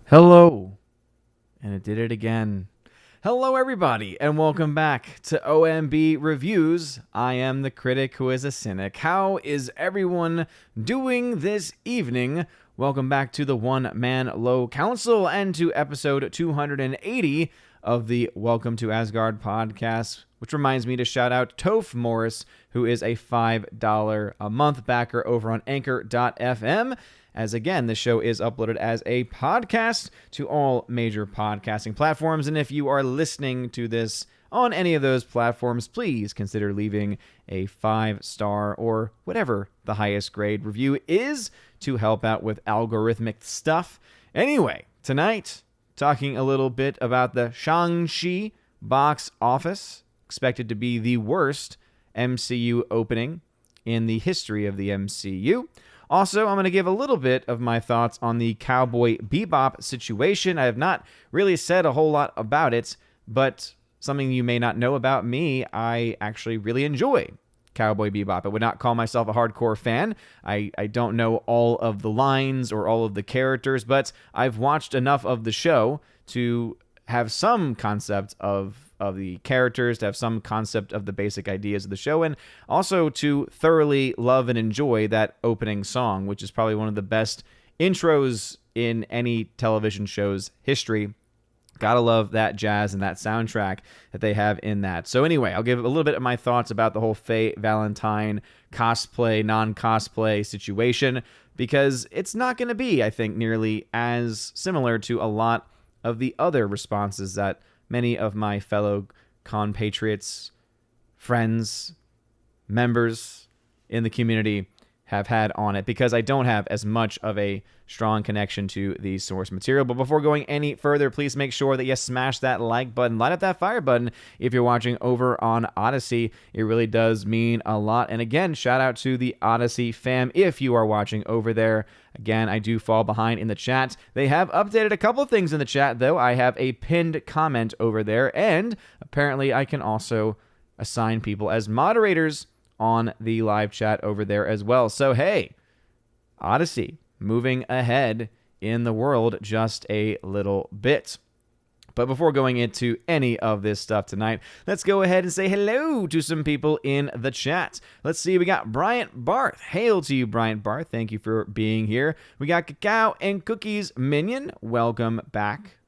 Hello, and it did it again. Hello, everybody, and welcome back to OMB Reviews. I am the critic who is a cynic. How is everyone doing this evening? Welcome back to the One Man Low Council and to episode 280 of the Welcome to Asgard podcast, which reminds me to shout out Toph Morris, who is a $5 a month backer over on Anchor.fm. As again, the show is uploaded as a podcast to all major podcasting platforms. And if you are listening to this on any of those platforms, please consider leaving a 5-star or whatever the highest grade review is to help out with algorithmic stuff. Anyway, tonight, talking a little bit about the Shang-Chi box office, expected to be the worst MCU opening in the history of the MCU. Also, I'm going to give a little bit of my thoughts on the Cowboy Bebop situation. I have not really said a whole lot about it, but something you may not know about me, I actually really enjoy Cowboy Bebop. I would not call myself a hardcore fan. I don't know all of the lines or all of the characters, but I've watched enough of the show to have some concept of the characters, to have some concept of the basic ideas of the show, and also to thoroughly love and enjoy that opening song, which is probably one of the best intros in any television show's history. Gotta love that jazz and that soundtrack that they have in that. So anyway, I'll give a little bit of my thoughts about the whole Faye Valentine cosplay, non-cosplay situation, because it's not going to be, I think, nearly as similar to a lot of the other responses that many of my fellow compatriots, friends, members in the community have had on it, because I don't have as much of a strong connection to the source material. But before going any further, please make sure that you smash that like button, light up that fire button if you're watching over on Odyssey. It really does mean a lot. And again, shout out to the Odyssey fam if you are watching over there. Again, I do fall behind in the chat. They have updated a couple of things in the chat, though. I have a pinned comment over there, and apparently I can also assign people as moderators on the live chat over there as well. So, hey, Odyssey, moving ahead in the world just a little bit. But before going into any of this stuff tonight, let's go ahead and say hello to some people in the chat. Let's see, we got Bryant Barth. Hail to you, Bryant Barth. Thank you for being here. We got Cacao and Cookies Minion. Welcome back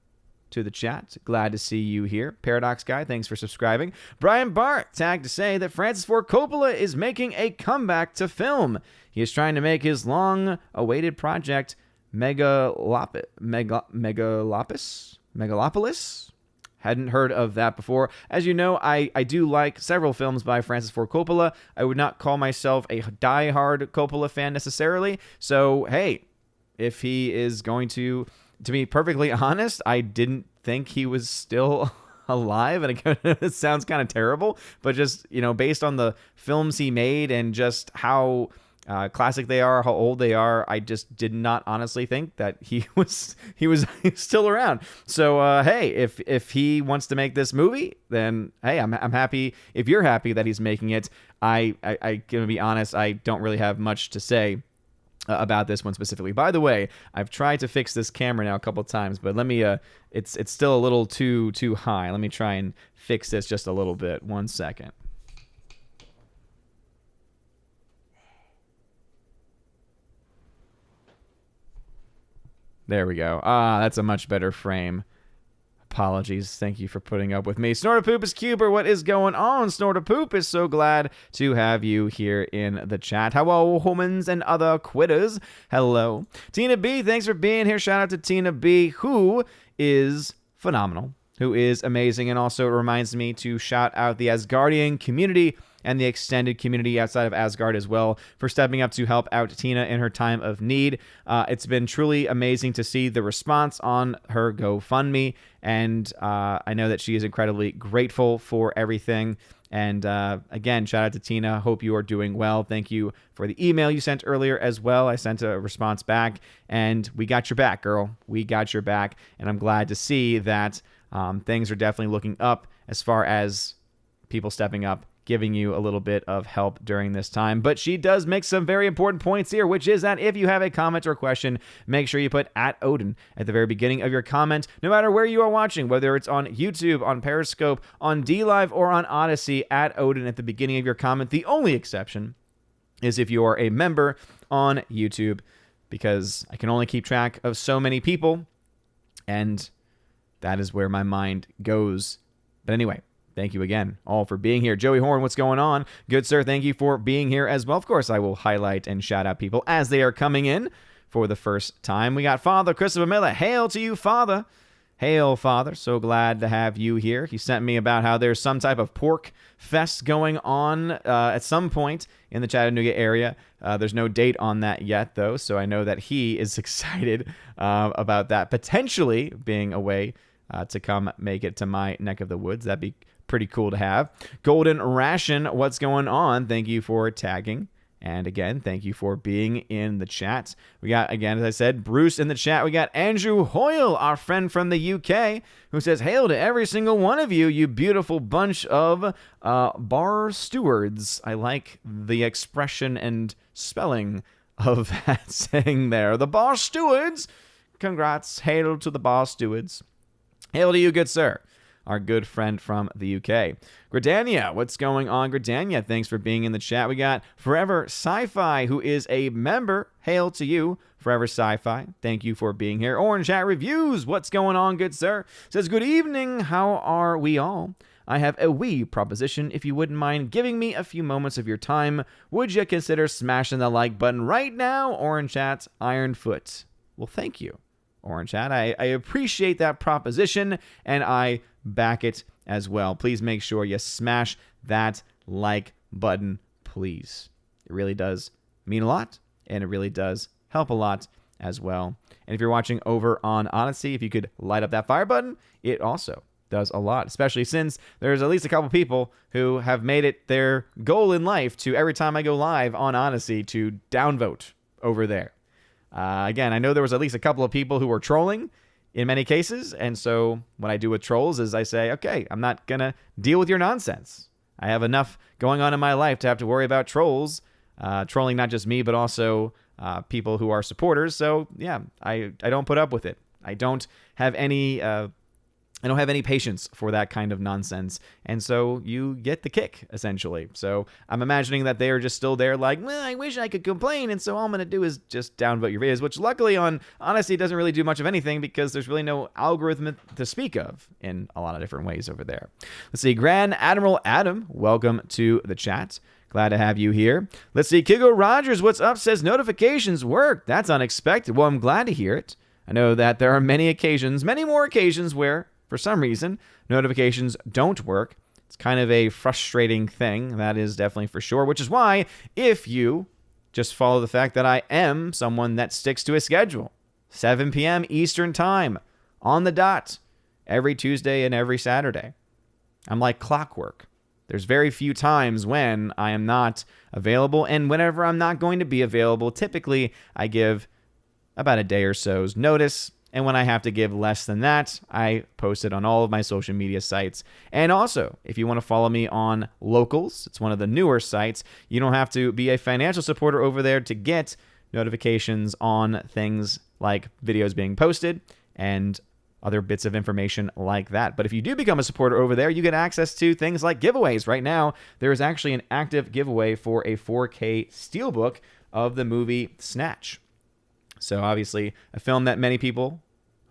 to the chat. Glad to see you here. Paradox Guy, thanks for subscribing. Brian Barth tagged to say that Francis Ford Coppola is making a comeback to film. He is trying to make his long-awaited project Megalopolis? Hadn't heard of that before. As you know, I do like several films by Francis Ford Coppola. I would not call myself a die-hard Coppola fan necessarily. So, hey, if he is going to be perfectly honest, I didn't think he was still alive, and it sounds kind of terrible, but just, based on the films he made and just how classic they are, how old they are, I just did not honestly think that he was still around. So hey, if he wants to make this movie, then hey, I'm happy. If you're happy that he's making it, I gonna be honest, I don't really have much to say about this one specifically. By the way, I've tried to fix this camera now a couple times, but let me it's still a little too high. Let me try and fix this just a little bit. 1 second. There we go. That's a much better frame. Apologies. Thank you for putting up with me. Snortapoopus Cuber, what is going on? Snortapoop is so glad to have you here in the chat. Hello, humans and other quitters. Hello. Tina B, thanks for being here. Shout out to Tina B, who is phenomenal, who is amazing, and also reminds me to shout out the Asgardian community and the extended community outside of Asgard as well for stepping up to help out Tina in her time of need. It's been truly amazing to see the response on her GoFundMe, and I know that she is incredibly grateful for everything. And again, shout out to Tina. Hope you are doing well. Thank you for the email you sent earlier as well. I sent a response back, and we got your back, girl. We got your back, and I'm glad to see that things are definitely looking up as far as people stepping up, giving you a little bit of help during this time. But she does make some very important points here, which is that if you have a comment or question, make sure you put @Odin at the very beginning of your comment, no matter where you are watching, whether it's on YouTube, on Periscope, on DLive, or on Odyssey, @Odin at the beginning of your comment. The only exception is if you are a member on YouTube, because I can only keep track of so many people, and that is where my mind goes. But anyway, thank you again all for being here. Joey Horn, what's going on? Good sir, thank you for being here as well. Of course, I will highlight and shout out people as they are coming in for the first time. We got Father Christopher Miller. Hail to you, Father. Hail, Father. So glad to have you here. He sent me about how there's some type of pork fest going on at some point in the Chattanooga area. There's no date on that yet, though, so I know that he is excited about that potentially being a way to come make it to my neck of the woods. That'd be pretty cool to have. Golden Ration, what's going on? Thank you for tagging. And again, thank you for being in the chat. We got, again, as I said, Bruce in the chat. We got Andrew Hoyle, our friend from the UK, who says, hail to every single one of you, you beautiful bunch of bar stewards. I like the expression and spelling of that saying there. The bar stewards. Congrats. Hail to the bar stewards. Hail to you, good sir. Our good friend from the UK. Gradania, what's going on, Gradania? Thanks for being in the chat. We got Forever Sci-Fi, who is a member. Hail to you, Forever Sci-Fi. Thank you for being here. Orange Chat Reviews, what's going on, good sir? Says, good evening, how are we all? I have a wee proposition. If you wouldn't mind giving me a few moments of your time, would you consider smashing the like button right now? Orange Chat, Ironfoot. Well, thank you, Orange Chat. I appreciate that proposition, and I back it as well. Please make sure you smash that like button, please. It really does mean a lot, and it really does help a lot as well. And if you're watching over on Odyssey, if you could light up that fire button, it also does a lot, especially since there's at least a couple people who have made it their goal in life to, every time I go live on Odyssey, to downvote over there. Again, I know there was at least a couple of people who were trolling in many cases, and so what I do with trolls is I say, okay, I'm not going to deal with your nonsense. I have enough going on in my life to have to worry about trolls, trolling not just me, but also people who are supporters. So, yeah, I don't put up with it. I don't have any patience for that kind of nonsense, and so you get the kick, essentially. So I'm imagining that they are just still there like, well, I wish I could complain, and so all I'm going to do is just downvote your videos, which luckily on Odyssey doesn't really do much of anything because there's really no algorithm to speak of in a lot of different ways over there. Let's see, Grand Admiral Adam, welcome to the chat. Glad to have you here. Let's see, Kigo Rogers, what's up, says notifications work. That's unexpected. Well, I'm glad to hear it. I know that there are many more occasions where, for some reason, notifications don't work. It's kind of a frustrating thing, that is definitely for sure, which is why if you just follow the fact that I am someone that sticks to a schedule, 7 p.m. Eastern Time, on the dot, every Tuesday and every Saturday. I'm like clockwork. There's very few times when I am not available, and whenever I'm not going to be available, typically I give about a day or so's notice. And when I have to give less than that, I post it on all of my social media sites. And also, if you want to follow me on Locals, it's one of the newer sites, you don't have to be a financial supporter over there to get notifications on things like videos being posted and other bits of information like that. But if you do become a supporter over there, you get access to things like giveaways. Right now, there is actually an active giveaway for a 4K Steelbook of the movie Snatch. So obviously a film that many people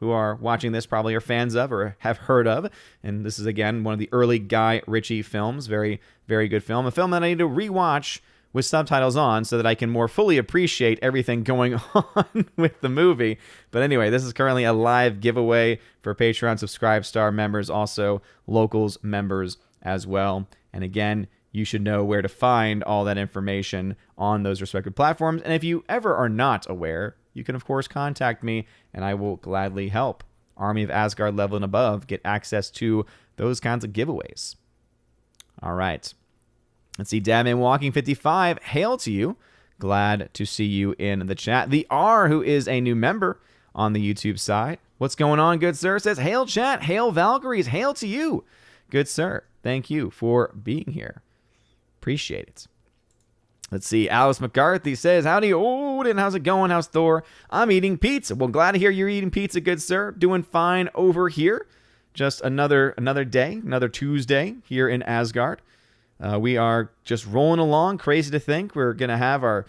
who are watching this probably are fans of or have heard of. And this is, again, one of the early Guy Ritchie films. Very, very good film. A film that I need to rewatch with subtitles on so that I can more fully appreciate everything going on with the movie. But anyway, this is currently a live giveaway for Patreon Subscribe Star members, also Locals members as well. And again, you should know where to find all that information on those respective platforms. And if you ever are not aware, you can, of course, contact me, and I will gladly help Army of Asgard level and above get access to those kinds of giveaways. All right. Let's see, Damon Walking 55, hail to you. Glad to see you in the chat. The R, who is a new member on the YouTube side. What's going on, good sir? Says, hail chat, hail Valkyries, hail to you. Good sir, thank you for being here. Appreciate it. Let's see. Alice McCarthy says, howdy, Odin. How's it going? How's Thor? I'm eating pizza. Well, glad to hear you're eating pizza, good sir. Doing fine over here. Just another day, another Tuesday here in Asgard. We are just rolling along. Crazy to think we're going to have our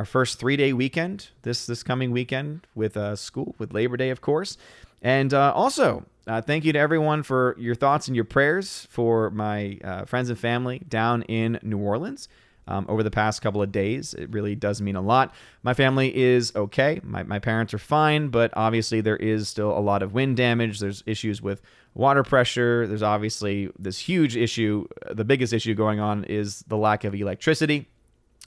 first 3-day weekend this coming weekend with school, with Labor Day, of course. And also, thank you to everyone for your thoughts and your prayers for my friends and family down in New Orleans. Over the past couple of days. It really does mean a lot. My family is okay. My parents are fine, but obviously there is still a lot of wind damage. There's issues with water pressure. There's obviously this huge issue. The biggest issue going on is the lack of electricity,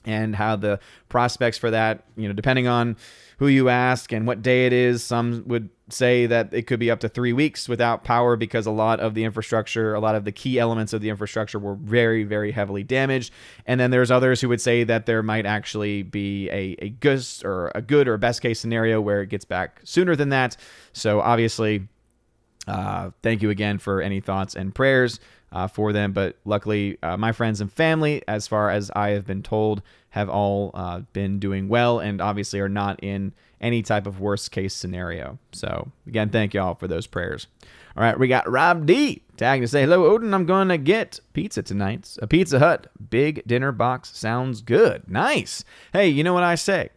and how the prospects for that, depending on who you ask and what day it is, some would say that it could be up to 3 weeks without power because a lot of the infrastructure, a lot of the key elements of the infrastructure were very, very heavily damaged. And then there's others who would say that there might actually be a good or best case scenario where it gets back sooner than that. So obviously, thank you again for any thoughts and prayers for them. But luckily, my friends and family, as far as I have been told, have all been doing well and obviously are not in any type of worst case scenario. So again, thank y'all for those prayers. All right, we got Rob D tagging to say, hello, Odin. I'm going to get pizza tonight. A Pizza Hut big dinner box sounds good. Nice. Hey, you know what I say?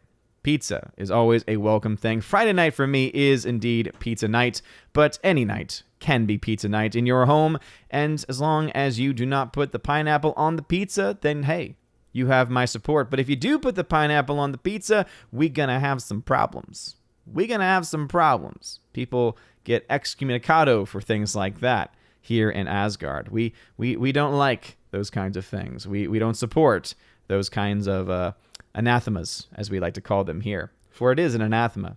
Pizza is always a welcome thing. Friday night for me is indeed pizza night, but any night can be pizza night in your home. And as long as you do not put the pineapple on the pizza, then hey, you have my support. But if you do put the pineapple on the pizza, we're going to have some problems. People get excommunicado for things like that here in Asgard. We don't like those kinds of things. We don't support those kinds of anathemas, as we like to call them here. For it is an anathema.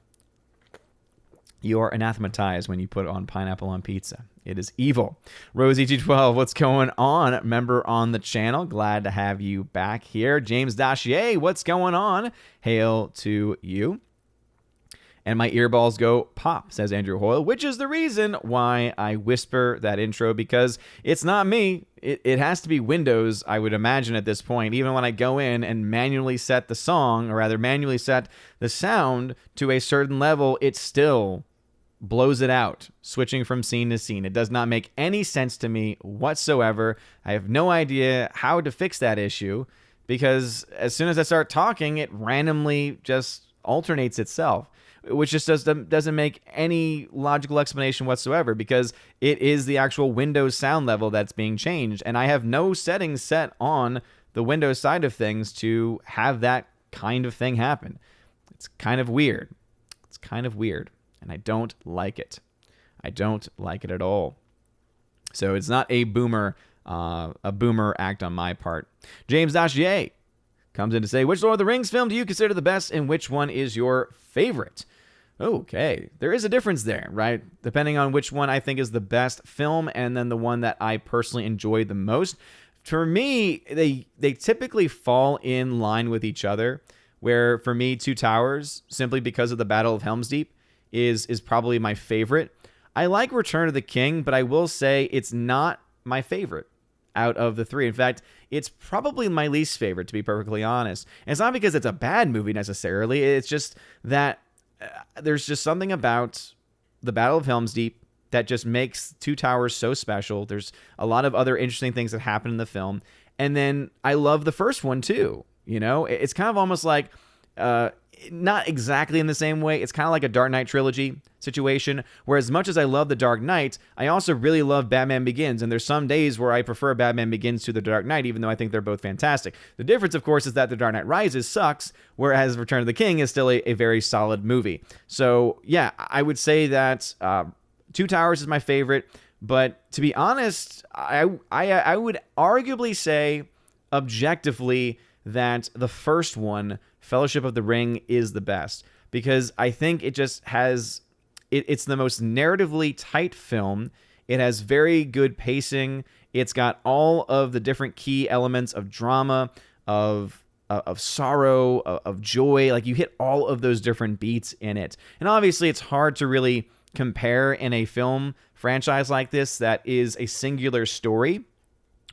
You are anathematized when you put on pineapple on pizza. It is evil. Rosie212, what's going on? Member on the channel. Glad to have you back here. James Dachier, what's going on? Hail to you. And my earballs go pop, says Andrew Hoyle, which is the reason why I whisper that intro, because it's not me. It has to be Windows, I would imagine at this point. Even when I go in and manually set the song, or rather manually set the sound to a certain level, it still blows it out, switching from scene to scene. It does not make any sense to me whatsoever. I have no idea how to fix that issue, because as soon as I start talking, it randomly just alternates itself, which just doesn't make any logical explanation whatsoever, because it is the actual Windows sound level that's being changed, and I have no settings set on the Windows side of things to have that kind of thing happen. It's kind of weird. And I don't like it. I don't like it at all. So it's not a boomer act on my part. James Dachier comes in to say, which Lord of the Rings film do you consider the best, and which one is your favorite? Okay, there is a difference there, right? Depending on which one I think is the best film, and then the one that I personally enjoy the most. For me, they typically fall in line with each other, where for me, Two Towers, simply because of the Battle of Helm's Deep, is probably my favorite. I like Return of the King, but I will say it's not my favorite out of the three. In fact, it's probably my least favorite, to be perfectly honest. And it's not because it's a bad movie necessarily. It's just that there's just something about the Battle of Helm's Deep that just makes Two Towers so special. There's a lot of other interesting things that happen in the film. And then I love the first one too. It's kind of almost like, not exactly in the same way. It's kind of like a Dark Knight trilogy situation, where as much as I love The Dark Knight, I also really love Batman Begins, and there's some days where I prefer Batman Begins to The Dark Knight, even though I think they're both fantastic. The difference, of course, is that The Dark Knight Rises sucks, whereas Return of the King is still a very solid movie. So, yeah, I would say that Two Towers is my favorite, but to be honest, I would arguably say, objectively, that the first one, Fellowship of the Ring, is the best, because I think it just has it's the most narratively tight film. It has very good pacing. It's got all of the different key elements of drama, of sorrow, of joy. Like, you hit all of those different beats in it. And obviously it's hard to really compare in a film franchise like this that is a singular story,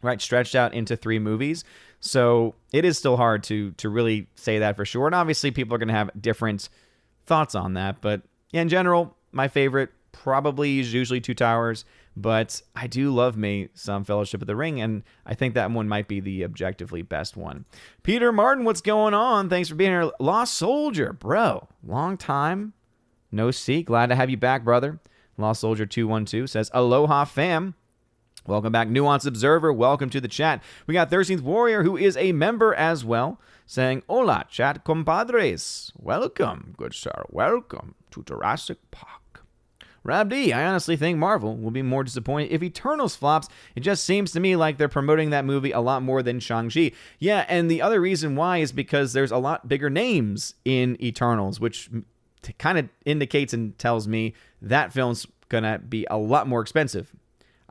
right, stretched out into 3 movies. So it is still hard to really say that for sure. And obviously people are going to have different thoughts on that. But in general, my favorite probably is usually Two Towers. But I do love me some Fellowship of the Ring, and I think that one might be the objectively best one. Peter Martin, what's going on? Thanks for being here. Lost Soldier, bro. Long time no see. Glad to have you back, brother. Lost Soldier 212 says, Aloha, fam. Welcome back, Nuance Observer. Welcome to the chat. We got 13th Warrior, who is a member as well, saying, Hola, chat compadres. Welcome, good sir. Welcome to Jurassic Park. Rab D, I honestly think Marvel will be more disappointed if Eternals flops. It just seems to me like they're promoting that movie a lot more than Shang-Chi. Yeah, and the other reason why is because there's a lot bigger names in Eternals, which kind of indicates and tells me that film's going to be a lot more expensive.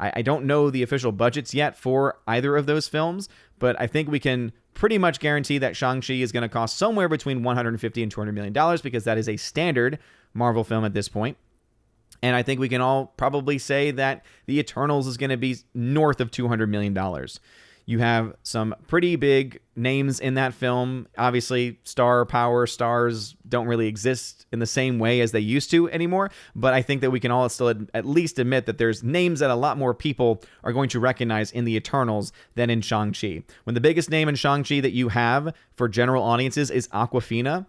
I don't know the official budgets yet for either of those films, but I think we can pretty much guarantee that Shang-Chi is going to cost somewhere between $150 and $200 million because that is a standard Marvel film at this point. And I think we can all probably say that the Eternals is going to be north of $200 million. You have some pretty big names in that film. Obviously, star power, stars don't really exist in the same way as they used to anymore. But I think that we can all still at least admit that there's names that a lot more people are going to recognize in the Eternals than in Shang-Chi. When the biggest name in Shang-Chi that you have for general audiences is Awkwafina,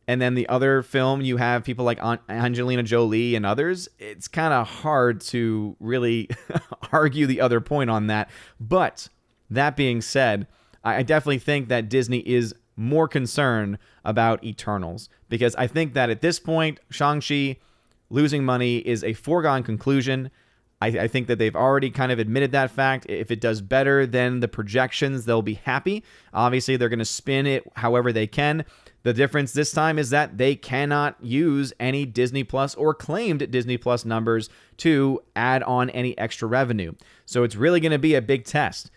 and then the other film, you have people like Angelina Jolie and others. It's kind of hard to really argue the other point on that. But that being said, I definitely think that Disney is more concerned about Eternals. Because I think that at this point, Shang-Chi losing money is a foregone conclusion. I think that they've already kind of admitted that fact. If it does better than the projections, they'll be happy. Obviously, they're going to spin it however they can. The difference this time is that they cannot use any Disney Plus or claimed Disney Plus numbers to add on any extra revenue. So it's really going to be a big test.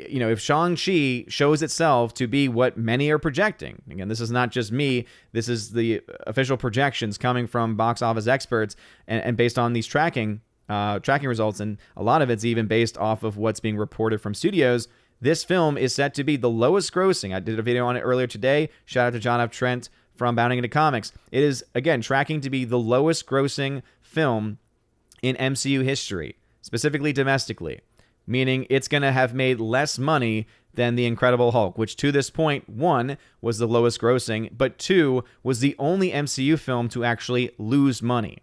You know, if Shang-Chi shows itself to be what many are projecting, again, this is not just me, this is the official projections coming from box office experts and based on these tracking results, and a lot of it's even based off of what's being reported from studios. This film is set to be the lowest grossing. I did a video on it earlier today. Shout out to John F. Trent from Bounding Into Comics. It is, again, tracking to be the lowest grossing film in MCU history, specifically domestically, meaning it's going to have made less money than The Incredible Hulk, which to this point, 1, was the lowest grossing, but 2, was the only MCU film to actually lose money.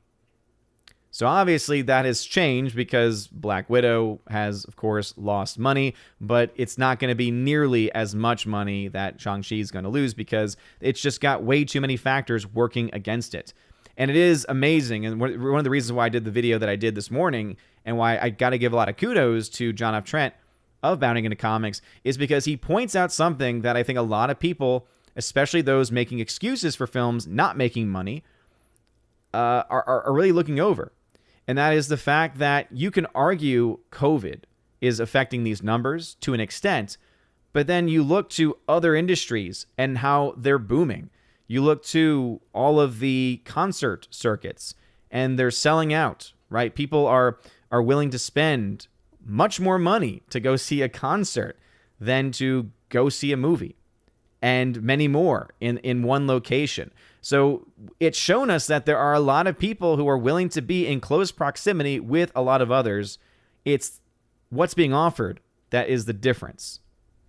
So obviously that has changed because Black Widow has, of course, lost money, but it's not going to be nearly as much money that Shang-Chi is going to lose because it's just got way too many factors working against it. And it is amazing, and one of the reasons why I did the video that I did this morning and why I got to give a lot of kudos to John F. Trent of Bounding Into Comics is because he points out something that I think a lot of people, especially those making excuses for films not making money, are really looking over. And that is the fact that you can argue COVID is affecting these numbers to an extent, but then you look to other industries and how they're booming. You look to all of the concert circuits and they're selling out, right? People are willing to spend much more money to go see a concert than to go see a movie, and many more in one location. So it's shown us that there are a lot of people who are willing to be in close proximity with a lot of others. It's what's being offered that is the difference.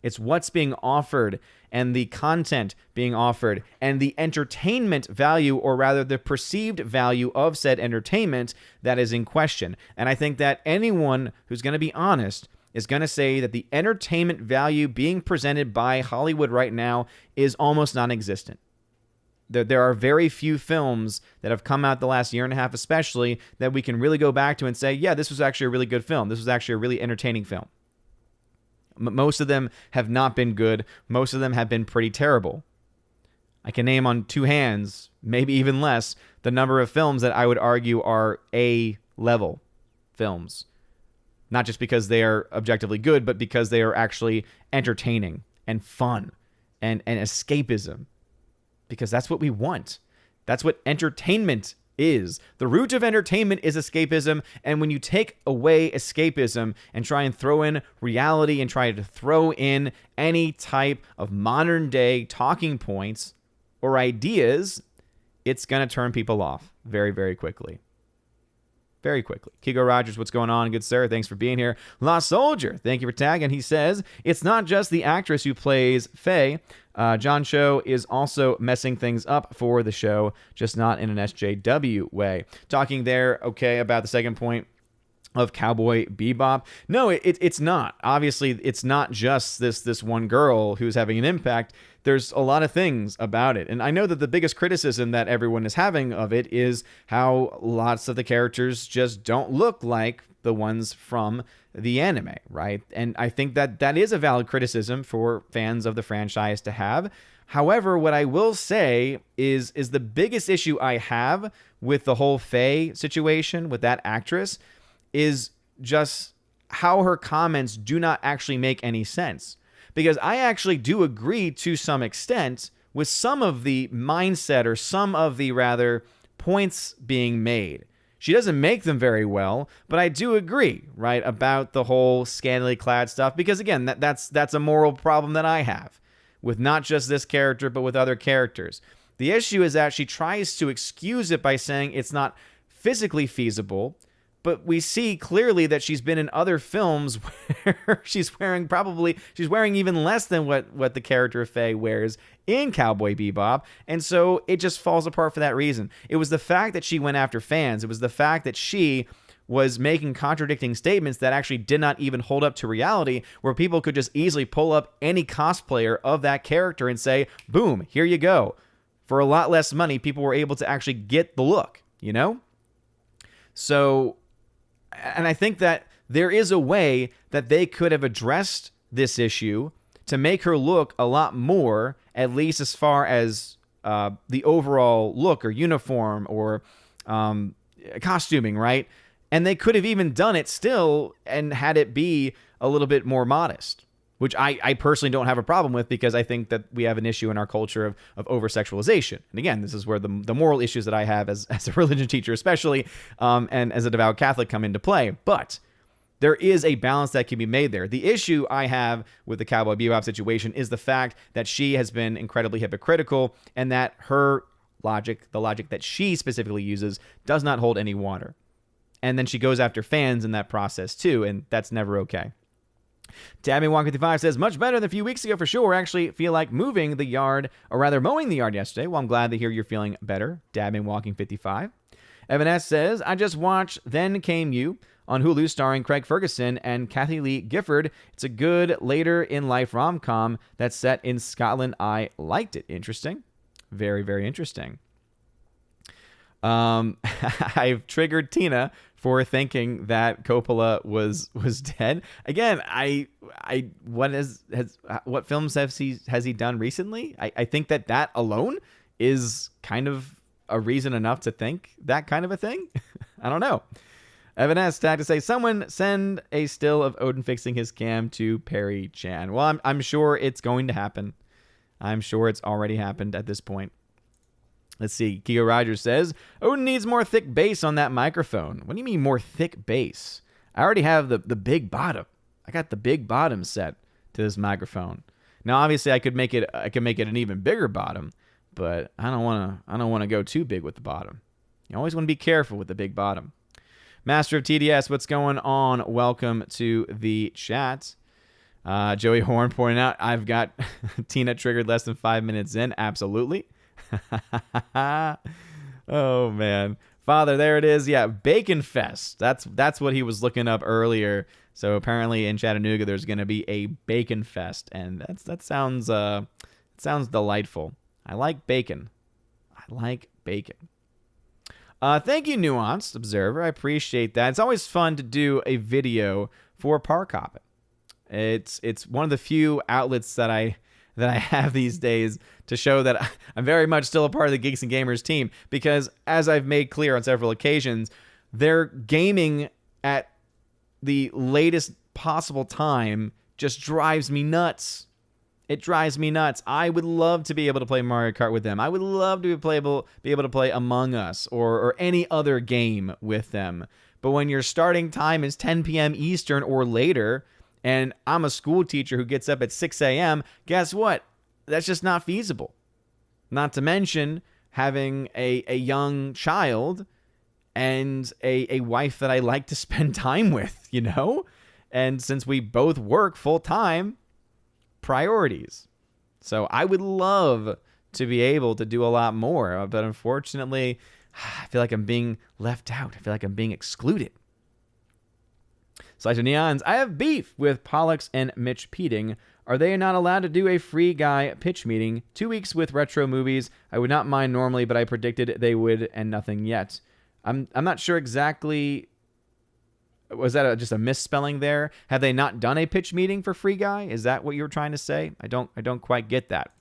It's what's being offered and the content being offered and the entertainment value, or rather the perceived value of said entertainment, that is in question. And I think that anyone who's going to be honest is going to say that the entertainment value being presented by Hollywood right now is almost non-existent. There are very few films that have come out the last year and a half especially that we can really go back to and say, yeah, this was actually a really good film. This was actually a really entertaining film. Most of them have not been good. Most of them have been pretty terrible. I can name on two hands, maybe even less, the number of films that I would argue are A-level films. Not just because they are objectively good, but because they are actually entertaining and fun and escapism. Because that's what we want. That's what entertainment is. The root of entertainment is escapism, and when you take away escapism and try and throw in reality and try to throw in any type of modern day talking points or ideas, it's going to turn people off very, very quickly. Very quickly. Kigo Rogers, what's going on? Good sir. Thanks for being here. Lost Soldier, thank you for tagging. He says, it's not just the actress who plays Faye. John Cho is also messing things up for the show, just not in an SJW way. Talking there, okay, about the second point of Cowboy Bebop. No, it's not. Obviously, it's not just this one girl who's having an impact. There's a lot of things about it. And I know that the biggest criticism that everyone is having of it is how lots of the characters just don't look like the ones from the anime, right? And I think that that is a valid criticism for fans of the franchise to have. However, what I will say is the biggest issue I have with the whole Faye situation, with that actress, is just how her comments do not actually make any sense. Because I actually do agree to some extent with some of the mindset or some of the rather points being made. She doesn't make them very well, but I do agree, right, about the whole scantily clad stuff. Because again, that's a moral problem that I have with not just this character, but with other characters. The issue is that she tries to excuse it by saying it's not physically feasible. But we see clearly that she's been in other films where she's wearing even less than what the character of Faye wears in Cowboy Bebop. And so it just falls apart for that reason. It was the fact that she went after fans. It was the fact that she was making contradicting statements that actually did not even hold up to reality, where people could just easily pull up any cosplayer of that character and say, boom, here you go. For a lot less money, people were able to actually get the look, you know? So... And I think that there is a way that they could have addressed this issue to make her look a lot more, at least as far as the overall look or uniform or costuming, right? And they could have even done it still and had it be a little bit more modest, which I personally don't have a problem with, because I think that we have an issue in our culture of over-sexualization. And again, this is where the moral issues that I have as a religion teacher especially, and as a devout Catholic come into play. But there is a balance that can be made there. The issue I have with the Cowboy Bebop situation is the fact that she has been incredibly hypocritical, and that her logic, the logic that she specifically uses, does not hold any water. And then she goes after fans in that process too, and that's never okay. Tabby155 says, much better than a few weeks ago for sure. Actually feel like moving the yard, or rather mowing the yard yesterday. Well, I'm glad to hear you're feeling better. Dabby55. Evan S says, I just watched Then Came You on Hulu, starring Craig Ferguson and Kathy Lee Gifford. It's a good later in life rom-com that's set in Scotland. I liked it. Interesting. Very, very interesting. I've triggered Tina for thinking that Coppola was dead. Again, what films has he done recently? I think that alone is kind of a reason enough to think that kind of a thing. I don't know. Evan S. tagged to say, someone send a still of Odin fixing his cam to Perry Chan. Well, I'm sure it's going to happen. I'm sure it's already happened at this point. Let's see. Kiko Rogers says, Odin needs more thick bass on that microphone. What do you mean more thick bass? I already have the big bottom. I got the big bottom set to this microphone. Now, obviously, I could make it an even bigger bottom, but I don't want to go too big with the bottom. You always want to be careful with the big bottom. Master of TDS, what's going on? Welcome to the chat. Joey Horn pointing out, I've got Tina triggered less than 5 minutes in. Absolutely. Oh man, Father, there it is. Yeah, Bacon Fest. That's what he was looking up earlier. So apparently in Chattanooga there's going to be a Bacon Fest, and that sounds delightful. I like bacon. Thank you, Nuanced Observer. I appreciate that. It's always fun to do a video for Park Hopping. It's one of the few outlets that I have these days to show that I'm very much still a part of the Geeks and Gamers team, because as I've made clear on several occasions, their gaming at the latest possible time just drives me nuts. It drives me nuts. I would love to be able to play Mario Kart with them. I would love to be able to play Among Us or any other game with them. But when your starting time is 10 p.m. Eastern or later, and I'm a school teacher who gets up at 6 a.m., guess what? That's just not feasible. Not to mention having a young child and a wife that I like to spend time with, you know? And since we both work full time, priorities. So I would love to be able to do a lot more, but unfortunately, I feel like I'm being left out. I feel like I'm being excluded. Slash of Neons, I have beef with Pollux and Mitch Peeting. Are they not allowed to do a free guy pitch meeting? 2 weeks with retro movies. I would not mind normally, but I predicted they would, and nothing yet. I'm not sure exactly. Was that just a misspelling there? Have they not done a pitch meeting for Free Guy? Is that what you were trying to say? I don't quite get that.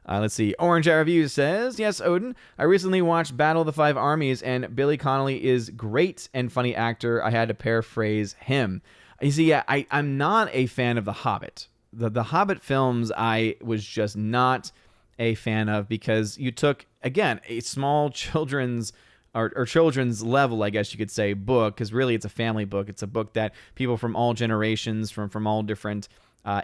Let's see. Orange Reviews says, yes, Odin. I recently watched Battle of the Five Armies, and Billy Connolly is great and funny actor. I had to paraphrase him. You see, yeah, I'm not a fan of The Hobbit. The Hobbit films I was just not a fan of because you took, again, a small children's or children's level, I guess you could say, book, because really it's a family book. It's a book that people from all generations, from all different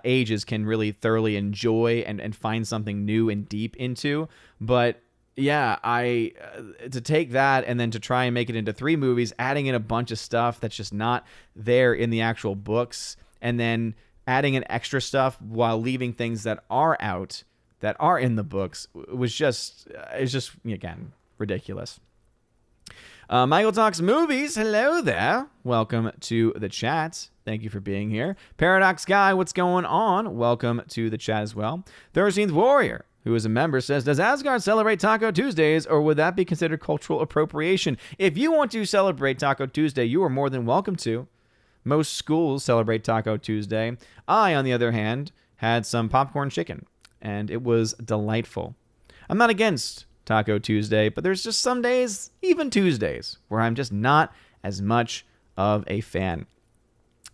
ages can really thoroughly enjoy and find something new and deep into. But yeah, to take that and then to try and make it into 3 movies, adding in a bunch of stuff that's just not there in the actual books, and then adding in extra stuff while leaving things that are out, that are in the books, it's just, again, ridiculous. Michael Talks Movies, hello there. Welcome to the chat. Thank you for being here. Paradox Guy, what's going on? Welcome to the chat as well. 13th Warrior, who is a member, says, does Asgard celebrate Taco Tuesdays, or would that be considered cultural appropriation? If you want to celebrate Taco Tuesday, you are more than welcome to. Most schools celebrate Taco Tuesday. I, on the other hand, had some popcorn chicken, and it was delightful. I'm not against Taco Tuesday, but there's just some days, even Tuesdays, where I'm just not as much of a fan.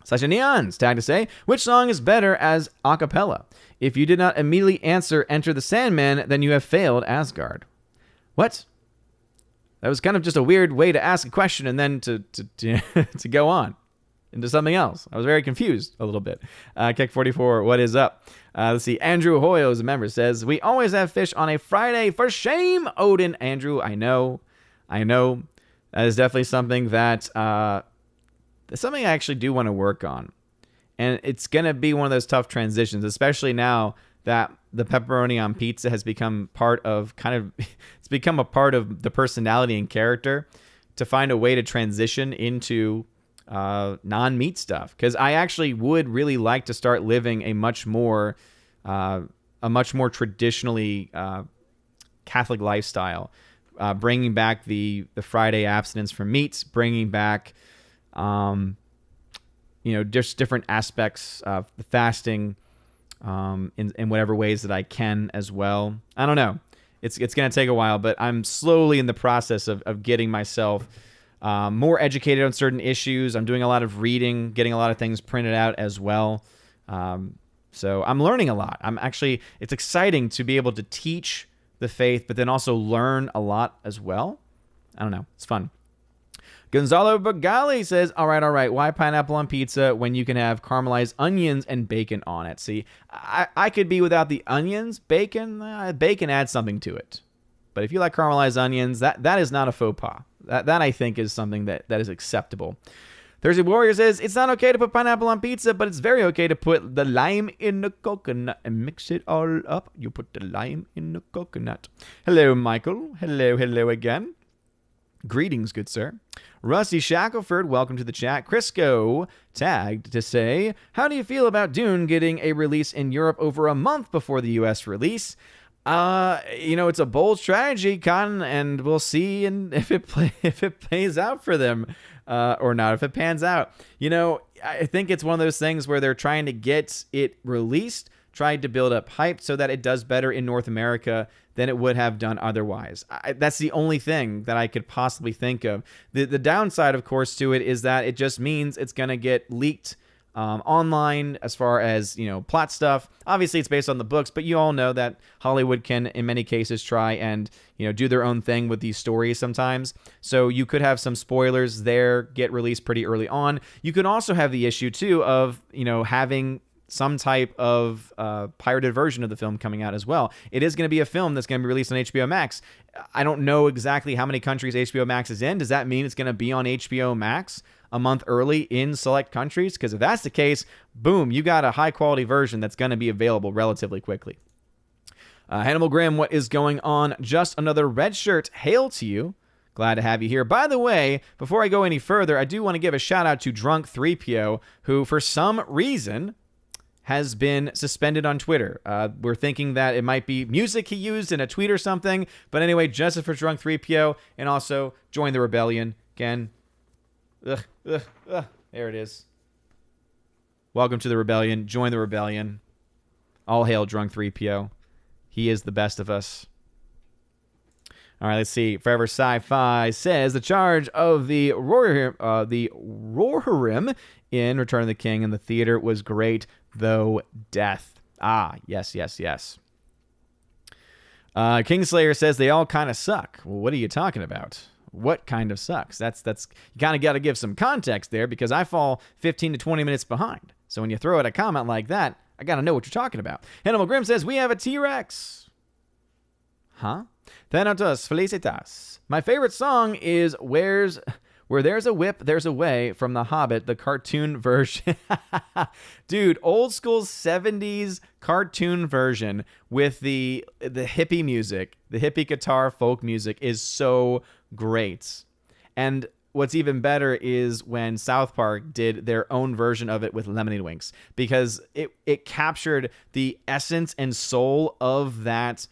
Slash of Neons, tag to say, which song is better as a cappella? If you did not immediately answer Enter the Sandman, then you have failed Asgard. What? That was kind of just a weird way to ask a question and then to go on into something else. I was very confused a little bit. Keck44, what is up? Let's see. Andrew Hoyle, as a member, says, we always have fish on a Friday. For shame, Odin. Andrew, I know. That is definitely something that's something I actually do want to work on. And it's going to be one of those tough transitions, especially now that the pepperoni on pizza has become it's become a part of the personality and character, to find a way to transition into non-meat stuff, because I actually would really like to start living a much more traditionally Catholic lifestyle, bringing back the Friday abstinence from meats, bringing back just different aspects of the fasting in whatever ways that I can as well. I don't know. It's going to take a while, but I'm slowly in the process of getting myself more educated on certain issues. I'm doing a lot of reading, getting a lot of things printed out as well. So I'm learning a lot. It's exciting to be able to teach the faith, but then also learn a lot as well. I don't know. It's fun. Gonzalo Bagali says, all right. Why pineapple on pizza when you can have caramelized onions and bacon on it? See, I could be without the onions. Bacon adds something to it. But if you like caramelized onions, that is not a faux pas. That I think is something that is acceptable. Thursday Warrior says, it's not okay to put pineapple on pizza, but it's very okay to put the lime in the coconut and mix it all up. You put the lime in the coconut. Hello, Michael. Hello again. Greetings, good sir. Rusty Shackelford, welcome to the chat. Crisco tagged to say, how do you feel about Dune getting a release in Europe over a month before the U.S. release? It's a bold strategy, Cotton, and we'll see if it plays out for them or not, if it pans out. I think it's one of those things where they're trying to get it released, tried to build up hype so that it does better in North America than it would have done otherwise. That's the only thing that I could possibly think of. The downside, of course, to it is that it just means it's going to get leaked online as far as, plot stuff. Obviously, it's based on the books, but you all know that Hollywood can, in many cases, try and, do their own thing with these stories sometimes. So you could have some spoilers there get released pretty early on. You could also have the issue, too, of, having some type of pirated version of the film coming out as well. It is going to be a film that's going to be released on HBO Max. I don't know exactly how many countries HBO Max is in. Does that mean it's going to be on HBO Max a month early in select countries? Because if that's the case, boom, you got a high-quality version that's going to be available relatively quickly. Hannibal Grimm, what is going on? Just another red shirt. Hail to you. Glad to have you here. By the way, before I go any further, I do want to give a shout-out to Drunk 3PO, who, for some reason, has been suspended on Twitter. We're thinking that it might be music he used in a tweet or something. But anyway, justice for Drunk 3PO, and also join the rebellion. Again, there it is. Welcome to the rebellion. Join the rebellion. All hail Drunk 3PO. He is the best of us. All right, let's see. Forever Sci-Fi says the charge of the Rohirrim in Return of the King in the theater was great, though death. Yes. Kingslayer says they all kind of suck. Well, what are you talking about? What kind of sucks? That's you kind of got to give some context there, because I fall 15 to 20 minutes behind. So when you throw out a comment like that, I got to know what you're talking about. Hannibal Grimm says we have a T-Rex. Huh? Thanatos Felicitas. My favorite song is Where There's a Whip, There's a Way from The Hobbit, the cartoon version. Dude, old school 70s cartoon version with the hippie music, the hippie guitar folk music is so great. And what's even better is when South Park did their own version of it with Lemonade Winks, because it captured the essence and soul of that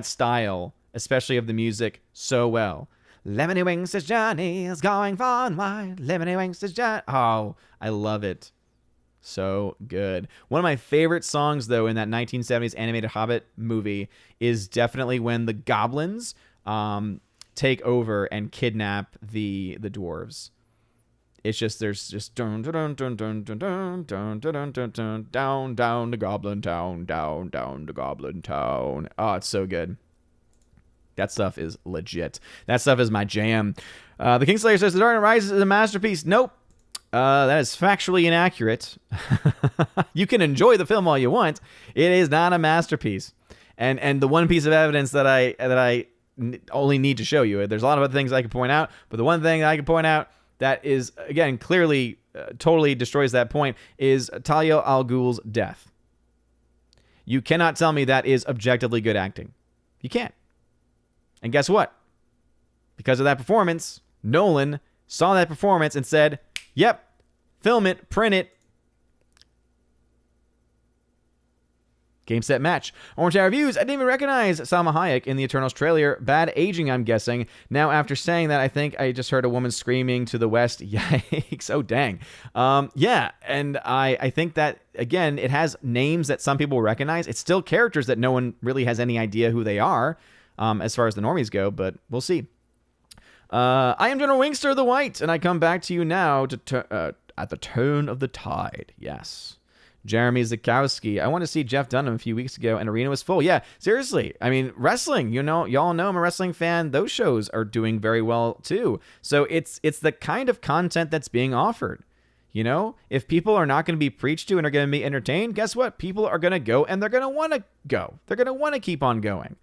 style, especially of the music, so well. Lemony Winks' journey is going far and wide. Lemony Winks' journey. Oh, I love it. So good. One of my favorite songs, though, in that 1970s animated Hobbit movie is definitely when the goblins take over and kidnap the dwarves. It's just, there's just dun dun dun dun dun dun dun dun dun dun down to Goblin Town, down to Goblin Town. Oh, it's so good. That stuff is legit. That stuff is my jam. The Kingslayer says The Dark Knight Rises is a masterpiece. Nope. That is factually inaccurate. You can enjoy the film all you want. It is not a masterpiece. And the one piece of evidence that I only need to show you, there's a lot of other things I could point out, but the one thing that I can point out that is, again, clearly totally destroys that point is Talia al Ghul's death. You cannot tell me that is objectively good acting. You can't. And guess what? Because of that performance, Nolan saw that performance and said, yep, film it, print it. Game, set, match. Orange Tower Reviews. I didn't even recognize Salma Hayek in the Eternals trailer. Bad aging, I'm guessing. Now, after saying that, I think I just heard a woman screaming to the west. Yikes. Oh, dang. Yeah, and I think that, again, it has names that some people recognize. It's still characters that no one really has any idea who they are, as far as the normies go, but we'll see. I am General Wingster the White, and I come back to you now to at the turn of the tide. Yes. Jeremy Zakowski. I want to see Jeff Dunham a few weeks ago, and arena was full. Yeah, seriously. I mean, wrestling, y'all know I'm a wrestling fan. Those shows are doing very well, too. So it's the kind of content that's being offered. If people are not going to be preached to and are going to be entertained, guess what? People are going to go, and they're going to want to go. They're going to want to keep on going.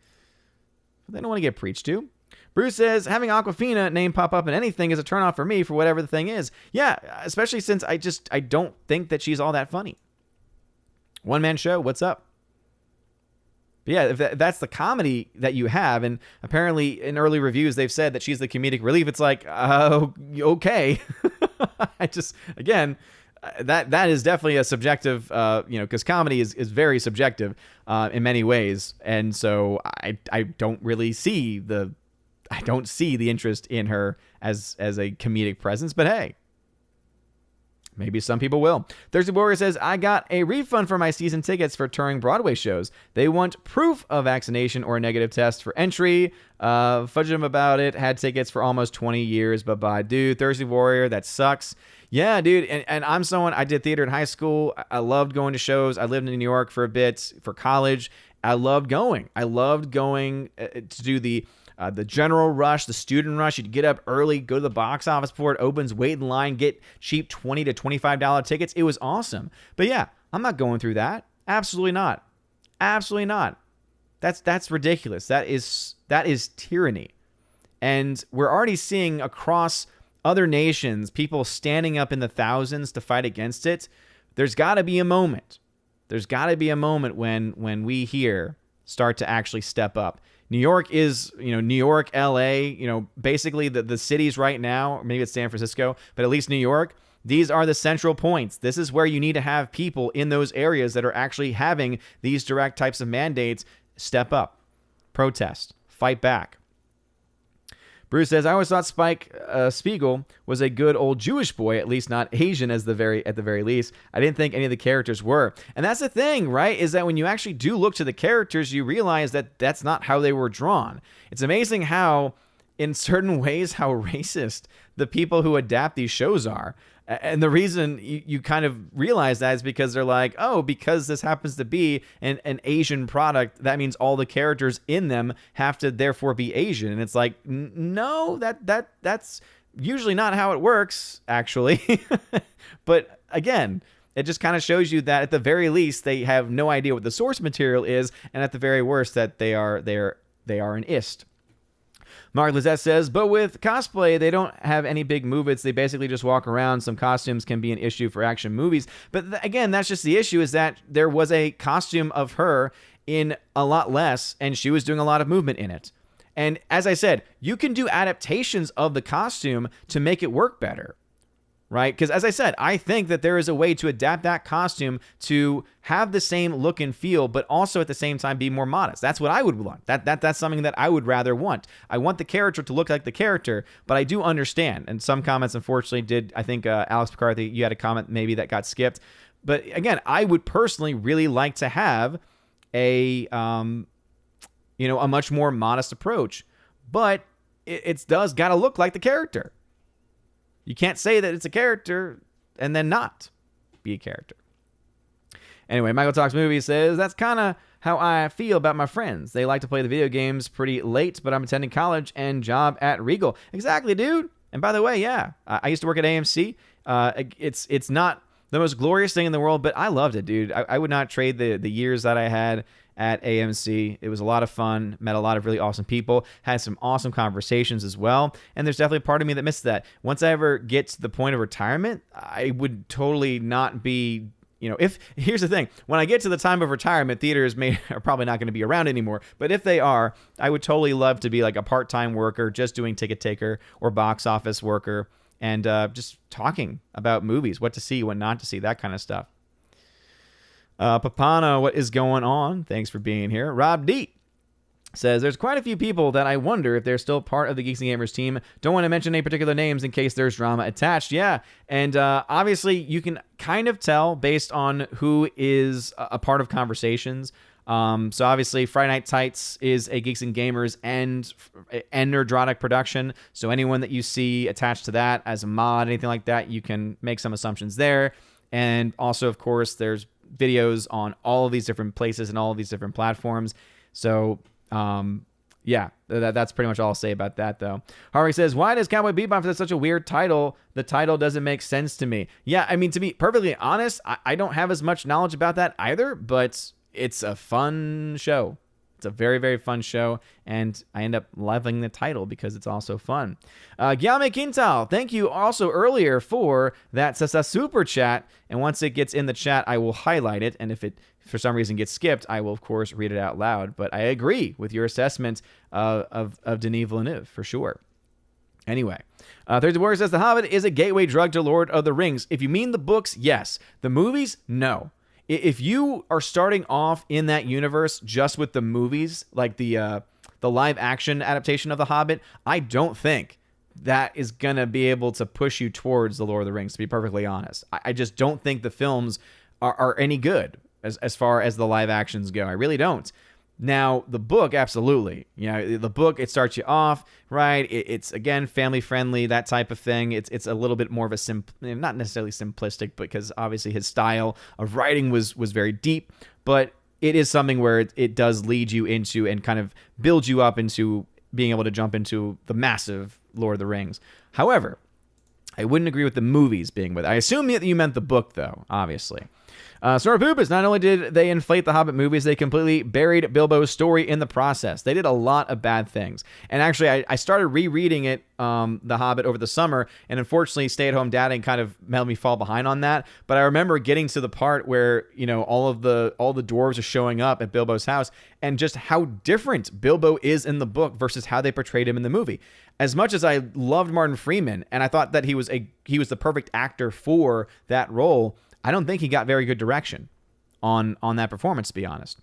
They don't want to get preached to. Bruce says, having Aquafina name pop up in anything is a turnoff for me for whatever the thing is. Yeah, especially since I don't think that she's all that funny. One-man show, what's up? But yeah, if that's the comedy that you have, and apparently in early reviews they've said that she's the comedic relief, it's like, okay. Again, that is definitely a subjective, because comedy is very subjective in many ways, and so I don't really see the interest in her as a comedic presence, but hey, Maybe some people will. Thirsty Warrior says, I got a refund for my season tickets for touring Broadway shows. They want proof of vaccination or a negative test for entry. Fudge them about it. Had tickets for almost 20 years. Bye-bye, dude. Thirsty Warrior, that sucks. Yeah, dude. And I'm someone, I did theater in high school. I loved going to shows. I lived in New York for a bit for college. I loved going. To do the general rush, the student rush. You'd get up early, go to the box office before it opens, wait in line, get cheap $20 to $25 tickets. It was awesome. But yeah, I'm not going through that. Absolutely not. Absolutely not. That's ridiculous. That is tyranny. And we're already seeing across other nations people standing up in the thousands to fight against it. There's got to be a moment. There's got to be a moment when we here start to actually step up. New York is, New York, LA, basically the cities right now, maybe it's San Francisco, but at least New York, these are the central points. This is where you need to have people in those areas that are actually having these direct types of mandates step up, protest, fight back. Bruce says, I always thought Spike Spiegel was a good old Jewish boy, at least not Asian at the very least. I didn't think any of the characters were. And that's the thing, right, is that when you actually do look to the characters, you realize that that's not how they were drawn. It's amazing how, in certain ways, how racist the people who adapt these shows are. And the reason you kind of realize that is because they're like, oh, because this happens to be an Asian product, that means all the characters in them have to therefore be Asian. And it's like, no, that's usually not how it works, actually. But again, it just kind of shows you that at the very least, they have no idea what the source material is. And at the very worst, that they are an ist. Mark Lizette says, but with cosplay, they don't have any big movements. They basically just walk around. Some costumes can be an issue for action movies. But again, that's just the issue, is that there was a costume of her in a lot less, and she was doing a lot of movement in it. And as I said, you can do adaptations of the costume to make it work better, right? Because as I said, I think that there is a way to adapt that costume to have the same look and feel, but also at the same time be more modest. That's what I would want. That's something that I would rather want. I want the character to look like the character, but I do understand. And some comments, unfortunately, did. I think Alex McCarthy, you had a comment maybe that got skipped. But again, I would personally really like to have a much more modest approach, but it does got to look like the character. You can't say that it's a character and then not be a character. Anyway, Michael Talks Movies says, that's kind of how I feel about my friends. They like to play the video games pretty late, but I'm attending college and job at Regal. Exactly, dude. And by the way, yeah, I used to work at AMC. It's not the most glorious thing in the world, but I loved it, dude. I would not trade the years that I had at AMC. It was a lot of fun, met a lot of really awesome people, had some awesome conversations as well. And there's definitely a part of me that missed that. Once I ever get to the point of retirement, I would totally not be, here's the thing, when I get to the time of retirement, theaters are probably not going to be around anymore. But if they are, I would totally love to be like a part-time worker, just doing ticket taker or box office worker, and just talking about movies, what to see, what not to see, that kind of stuff. Papana, what is going on? Thanks for being here. Rob D says, there's quite a few people that I wonder if they're still part of the Geeks and Gamers team. Don't want to mention any particular names in case there's drama attached. Yeah, and obviously you can kind of tell based on who is a part of conversations. So obviously Friday Night Tights is a Geeks and Gamers and Nerdrotic production. So anyone that you see attached to that as a mod, anything like that, you can make some assumptions there. And also, of course, there's videos on all of these different places and all of these different platforms. So, yeah, that's pretty much all I'll say about that, though. Harvey says, why does Cowboy Bebop have such a weird title? The title doesn't make sense to me. Yeah, I mean, to be perfectly honest, I don't have as much knowledge about that either, but it's a fun show. It's a very, very fun show, and I end up loving the title because it's also fun. Gyame Quintal, thank you also earlier for that super chat, and once it gets in the chat, I will highlight it, and if it for some reason gets skipped, I will, of course, read it out loud, but I agree with your assessment of Denis Villeneuve, for sure. Anyway, Thursday Warrior says, The Hobbit is a gateway drug to Lord of the Rings. If you mean the books, yes. The movies, no. If you are starting off in that universe just with the movies, like the live action adaptation of The Hobbit, I don't think that is going to be able to push you towards The Lord of the Rings, to be perfectly honest. I just don't think the films are any good as far as the live actions go. I really don't. Now, the book, absolutely. The book, it starts you off, right? It's again, family friendly, that type of thing. It's a little bit more of a not necessarily simplistic, because obviously his style of writing was very deep, but it is something where it does lead you into and kind of build you up into being able to jump into the massive Lord of the Rings. However, I wouldn't agree with the movies being with it. I assume that you meant the book, though, obviously. Snort Poopus, not only did they inflate the Hobbit movies, they completely buried Bilbo's story in the process. They did a lot of bad things. And actually, I started rereading it, The Hobbit, over the summer, and unfortunately, stay-at-home dadding kind of made me fall behind on that. But I remember getting to the part where, all the dwarves are showing up at Bilbo's house, and just how different Bilbo is in the book versus how they portrayed him in the movie. As much as I loved Martin Freeman, and I thought that he was the perfect actor for that role, I don't think he got very good direction on that performance, to be honest.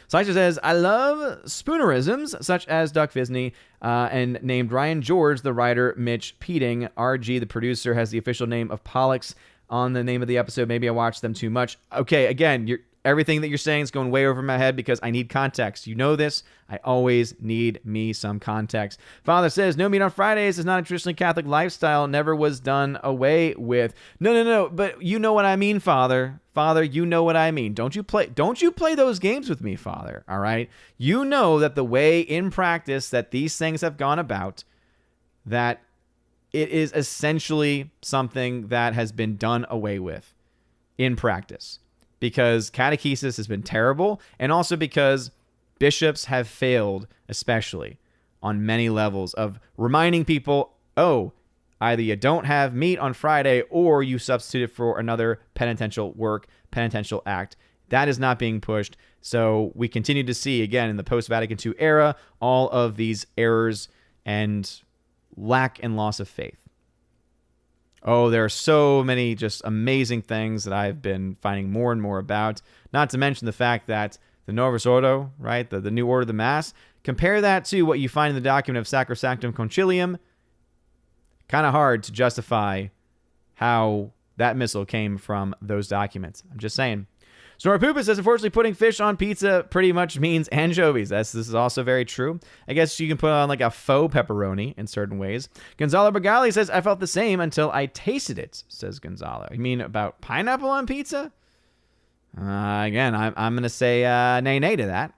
Slicer says, I love spoonerisms such as Duck Visney, and named Ryan George, the writer, Mitch Peeting. RG, the producer, has the official name of Pollux on the name of the episode. Maybe I watched them too much. Okay, again, everything that you're saying is going way over my head because I need context. You know this. I always need me some context. Father says, no meat on Fridays is not a traditionally Catholic lifestyle. Never was done away with. No. But you know what I mean, Father. Father, you know what I mean. Don't you play those games with me, Father. All right. You know that the way in practice that these things have gone about, that it is essentially something that has been done away with in practice. Because catechesis has been terrible, and also because bishops have failed, especially on many levels, of reminding people, either you don't have meat on Friday or you substitute it for another penitential act. That is not being pushed. So we continue to see, again, in the post-Vatican II era, all of these errors and lack and loss of faith. Oh, there are so many just amazing things that I've been finding more and more about. Not to mention the fact that the Novus Ordo, right, the New Order of the Mass, compare that to what you find in the document of Sacrosanctum Concilium. Kind of hard to justify how that missile came from those documents. I'm just saying. Snorapoopa says, unfortunately, putting fish on pizza pretty much means anchovies. This is also very true. I guess you can put on like a faux pepperoni in certain ways. Gonzalo Bergali says, I felt the same until I tasted it, says Gonzalo. You mean about pineapple on pizza? Again, I'm going to say nay to that.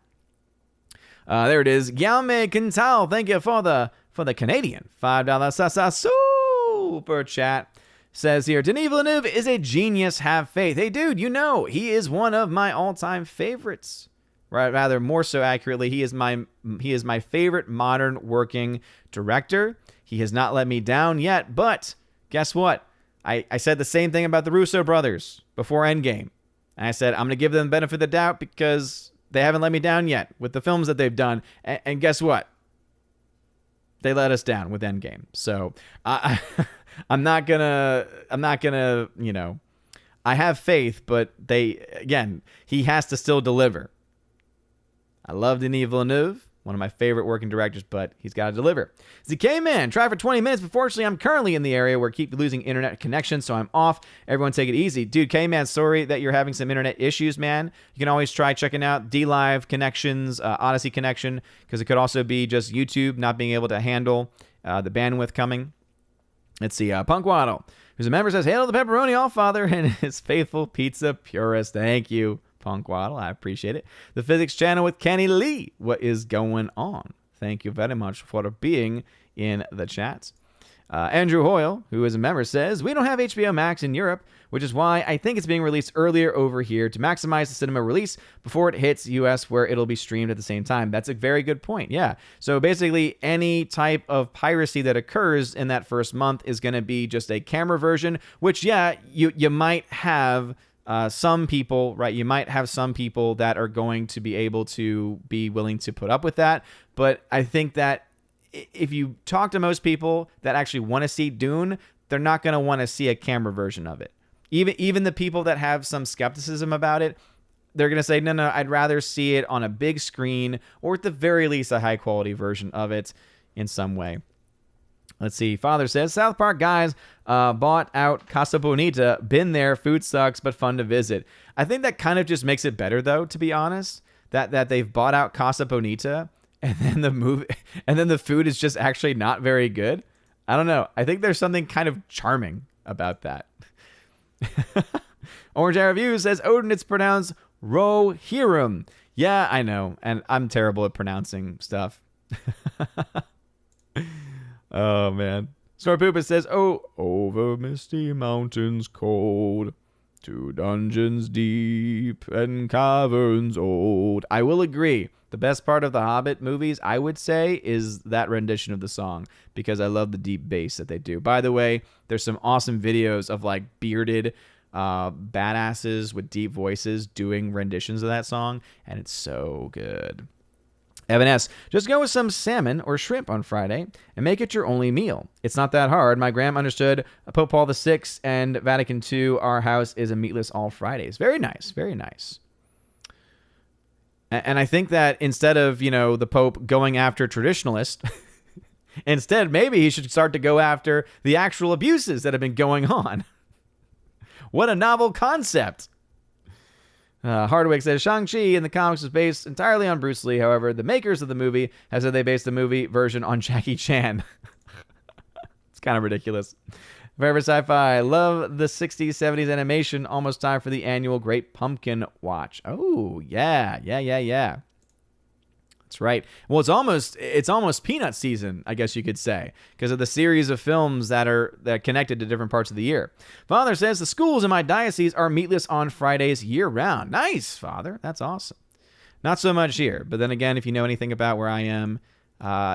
There it is. Guillaume Quintal, thank you for the Canadian $5 super chat. Says here, Denis Villeneuve is a genius, have faith. Hey, dude, he is one of my all-time favorites. Right, rather, more so accurately, he is my favorite modern working director. He has not let me down yet, but guess what? I said the same thing about the Russo brothers before Endgame. And I said, I'm going to give them the benefit of the doubt because they haven't let me down yet with the films that they've done. And guess what? They let us down with Endgame. So I'm not gonna, I have faith, but he has to still deliver. I love Denis Villeneuve, one of my favorite working directors, but he's got to deliver. ZK Man, try for 20 minutes, but fortunately I'm currently in the area where I keep losing internet connection, so I'm off. Everyone take it easy. Dude, K-Man, sorry that you're having some internet issues, man. You can always try checking out DLive connections, Odyssey connection, because it could also be just YouTube not being able to handle the bandwidth coming. Let's see, Punk Waddle, who's a member, says, hail to the pepperoni, all father, and his faithful pizza purist. Thank you, Punk Waddle. I appreciate it. The Physics Channel with Kenny Lee. What is going on? Thank you very much for being in the chat. Andrew Hoyle, who is a member, says, we don't have HBO Max in Europe, which is why I think it's being released earlier over here to maximize the cinema release before it hits US, where it'll be streamed at the same time. That's a very good point. Yeah. So basically, any type of piracy that occurs in that first month is going to be just a camera version, which, you might have some people, right? You might have some people that are going to be able to be willing to put up with that. But I think that if you talk to most people that actually want to see Dune, they're not going to want to see a camera version of it. Even the people that have some skepticism about it, they're going to say, no, I'd rather see it on a big screen, or at the very least a high quality version of it in some way. Let's see. Father says, South Park guys bought out Casa Bonita. Been there. Food sucks, but fun to visit. I think that kind of just makes it better, though, to be honest, that they've bought out Casa Bonita and then the food is just actually not very good. I don't know. I think there's something kind of charming about that. Orange Air Reviews says, Odin, it's pronounced Rohirrim. Yeah, I know. And I'm terrible at pronouncing stuff. Oh, man. Snorpoopa says, oh, over misty mountains cold, to dungeons deep and caverns old. I will agree. The best part of the Hobbit movies, I would say, is that rendition of the song, because I love the deep bass that they do. By the way, there's some awesome videos of like bearded badasses with deep voices doing renditions of that song, and it's so good. Evan S. Just go with some salmon or shrimp on Friday and make it your only meal. It's not that hard. My gram understood Pope Paul VI and Vatican II. Our house is a meatless all Fridays. Very nice. Very nice. And I think that instead of, the Pope going after traditionalists, instead, maybe he should start to go after the actual abuses that have been going on. What a novel concept. Hardwick says, Shang-Chi in the comics is based entirely on Bruce Lee. However, the makers of the movie have said they based the movie version on Jackie Chan. It's kind of ridiculous. Forever Sci-Fi, love the 60s, 70s animation. Almost time for the annual Great Pumpkin Watch. Oh, yeah. That's right. Well, it's almost peanut season, I guess you could say, because of the series of films that are connected to different parts of the year. Father says the schools in my diocese are meatless on Fridays year-round. Nice, Father. That's awesome. Not so much here, but then again, if you know anything about where I am,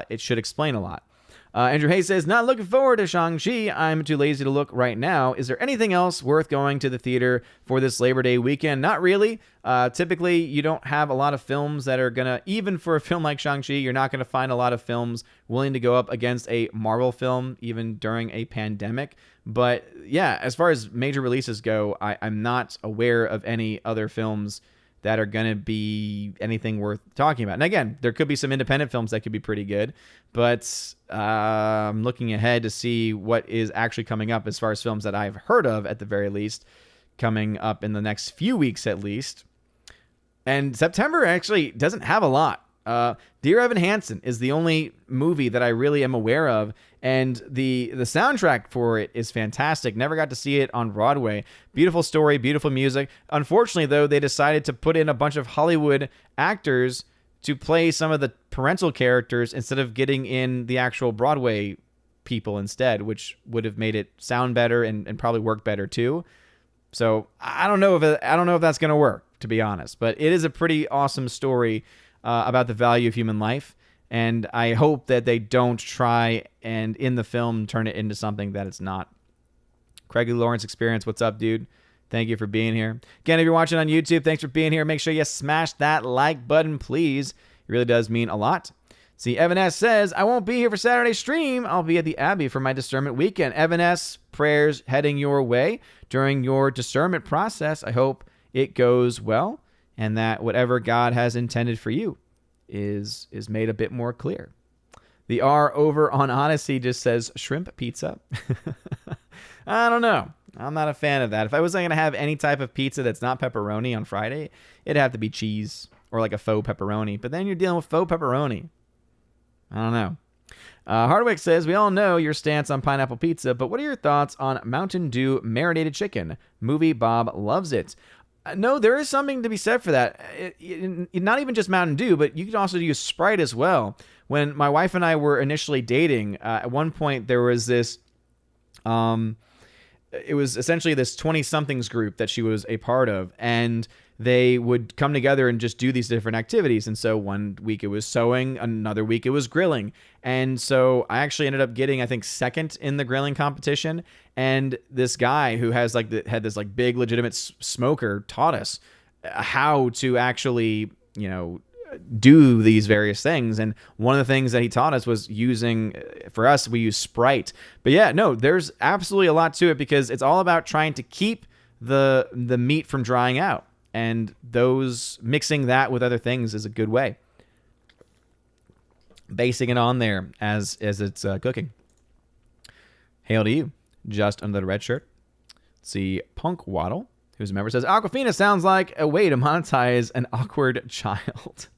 it should explain a lot. Andrew Hayes says, not looking forward to Shang-Chi. I'm too lazy to look right now. Is there anything else worth going to the theater for this Labor Day weekend? Not really. Typically, you don't have a lot of films that are going to, even for a film like Shang-Chi, you're not going to find a lot of films willing to go up against a Marvel film, even during a pandemic. But yeah, as far as major releases go, I'm not aware of any other films that are going to be anything worth talking about. And again, there could be some independent films that could be pretty good, but I'm looking ahead to see what is actually coming up as far as films that I've heard of, at the very least, coming up in the next few weeks at least. And September actually doesn't have a lot. Dear Evan Hansen is the only movie that I really am aware of, and the soundtrack for it is fantastic. Never got to see it on Broadway. Beautiful story, beautiful music. Unfortunately, though, they decided to put in a bunch of Hollywood actors to play some of the parental characters instead of getting in the actual Broadway people instead, which would have made it sound better and probably work better too. So I don't know if that's going to work, to be honest, but it is a pretty awesome story about the value of human life, and I hope that they don't try and in the film turn it into something that it's not. Craigie Lawrence Experience, what's up, dude? Thank you for being here. Again, if you're watching on YouTube, thanks for being here. Make sure you smash that like button, please. It really does mean a lot. See, Evan S. says, I won't be here for Saturday's stream. I'll be at the Abbey for my discernment weekend. Evan S., prayers heading your way during your discernment process. I hope it goes well, and that whatever God has intended for you is made a bit more clear. The R over on Odyssey just says shrimp pizza. I don't know. I'm not a fan of that. If I was going to have any type of pizza that's not pepperoni on Friday, it'd have to be cheese or like a faux pepperoni. But then you're dealing with faux pepperoni. I don't know. Hardwick says, we all know your stance on pineapple pizza, but what are your thoughts on Mountain Dew marinated chicken? Movie Bob loves it. No, there is something to be said for that. Not even just Mountain Dew, but you could also use Sprite as well. When my wife and I were initially dating, at one point there was this, it was essentially this 20-somethings group that she was a part of, and they would come together and just do these different activities. And so one week it was sewing, another week it was grilling. And so I actually ended up getting, I think, second in the grilling competition. And this guy who has had this big legitimate smoker taught us how to actually, do these various things. And one of the things that he taught us was using, for us, we use Sprite. But yeah, no, there's absolutely a lot to it, because it's all about trying to keep the meat from drying out. And mixing that with other things is a good way. Basing it on there as it's cooking. Hail to you. Just under the red shirt. Let's see, Punk Waddle, who's a member, says, Aquafina sounds like a way to monetize an awkward child.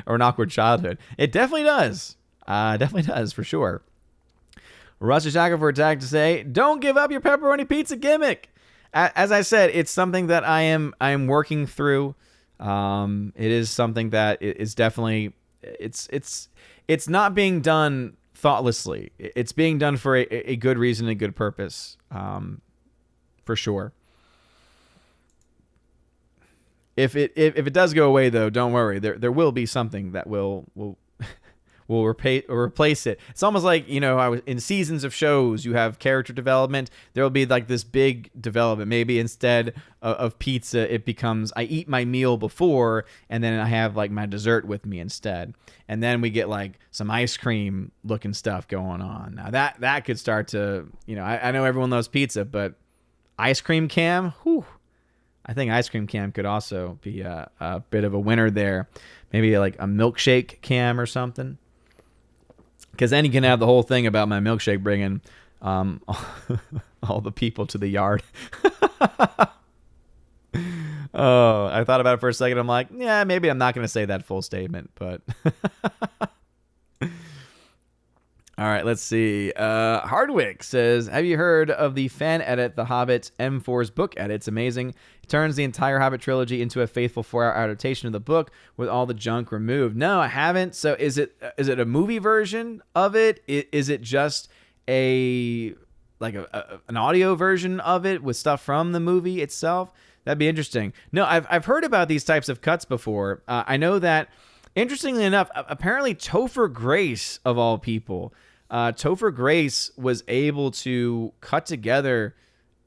Or an awkward childhood. It definitely does. Definitely does, for sure. Rusty Shackelford tag to say, don't give up your pepperoni pizza gimmick. As I said, it's something that I am working through. It is something that is definitely, it's not being done thoughtlessly. It's being done for a good reason, a good purpose, for sure. If it does go away, though, don't worry. There will be something that will replace it. It's almost like, I was in seasons of shows, you have character development. There will be like this big development. Maybe instead of pizza, it becomes I eat my meal before, and then I have like my dessert with me instead. And then we get like some ice cream looking stuff going on. Now that could start to, I know everyone loves pizza, but ice cream cam, whew. I think ice cream cam could also be a bit of a winner there. Maybe like a milkshake cam or something. Because then you can have the whole thing about my milkshake bringing all the people to the yard. Oh, I thought about it for a second. I'm like, yeah, maybe I'm not going to say that full statement, but... All right, let's see. Hardwick says, have you heard of the fan edit, The Hobbit M4's book edit? It's amazing. It turns the entire Hobbit trilogy into a faithful 4-hour adaptation of the book with all the junk removed. No, I haven't. So is it a movie version of it? Is it just an audio version of it with stuff from the movie itself? That'd be interesting. No, I've heard about these types of cuts before. I know that, interestingly enough, apparently Topher Grace, of all people, Topher Grace was able to cut together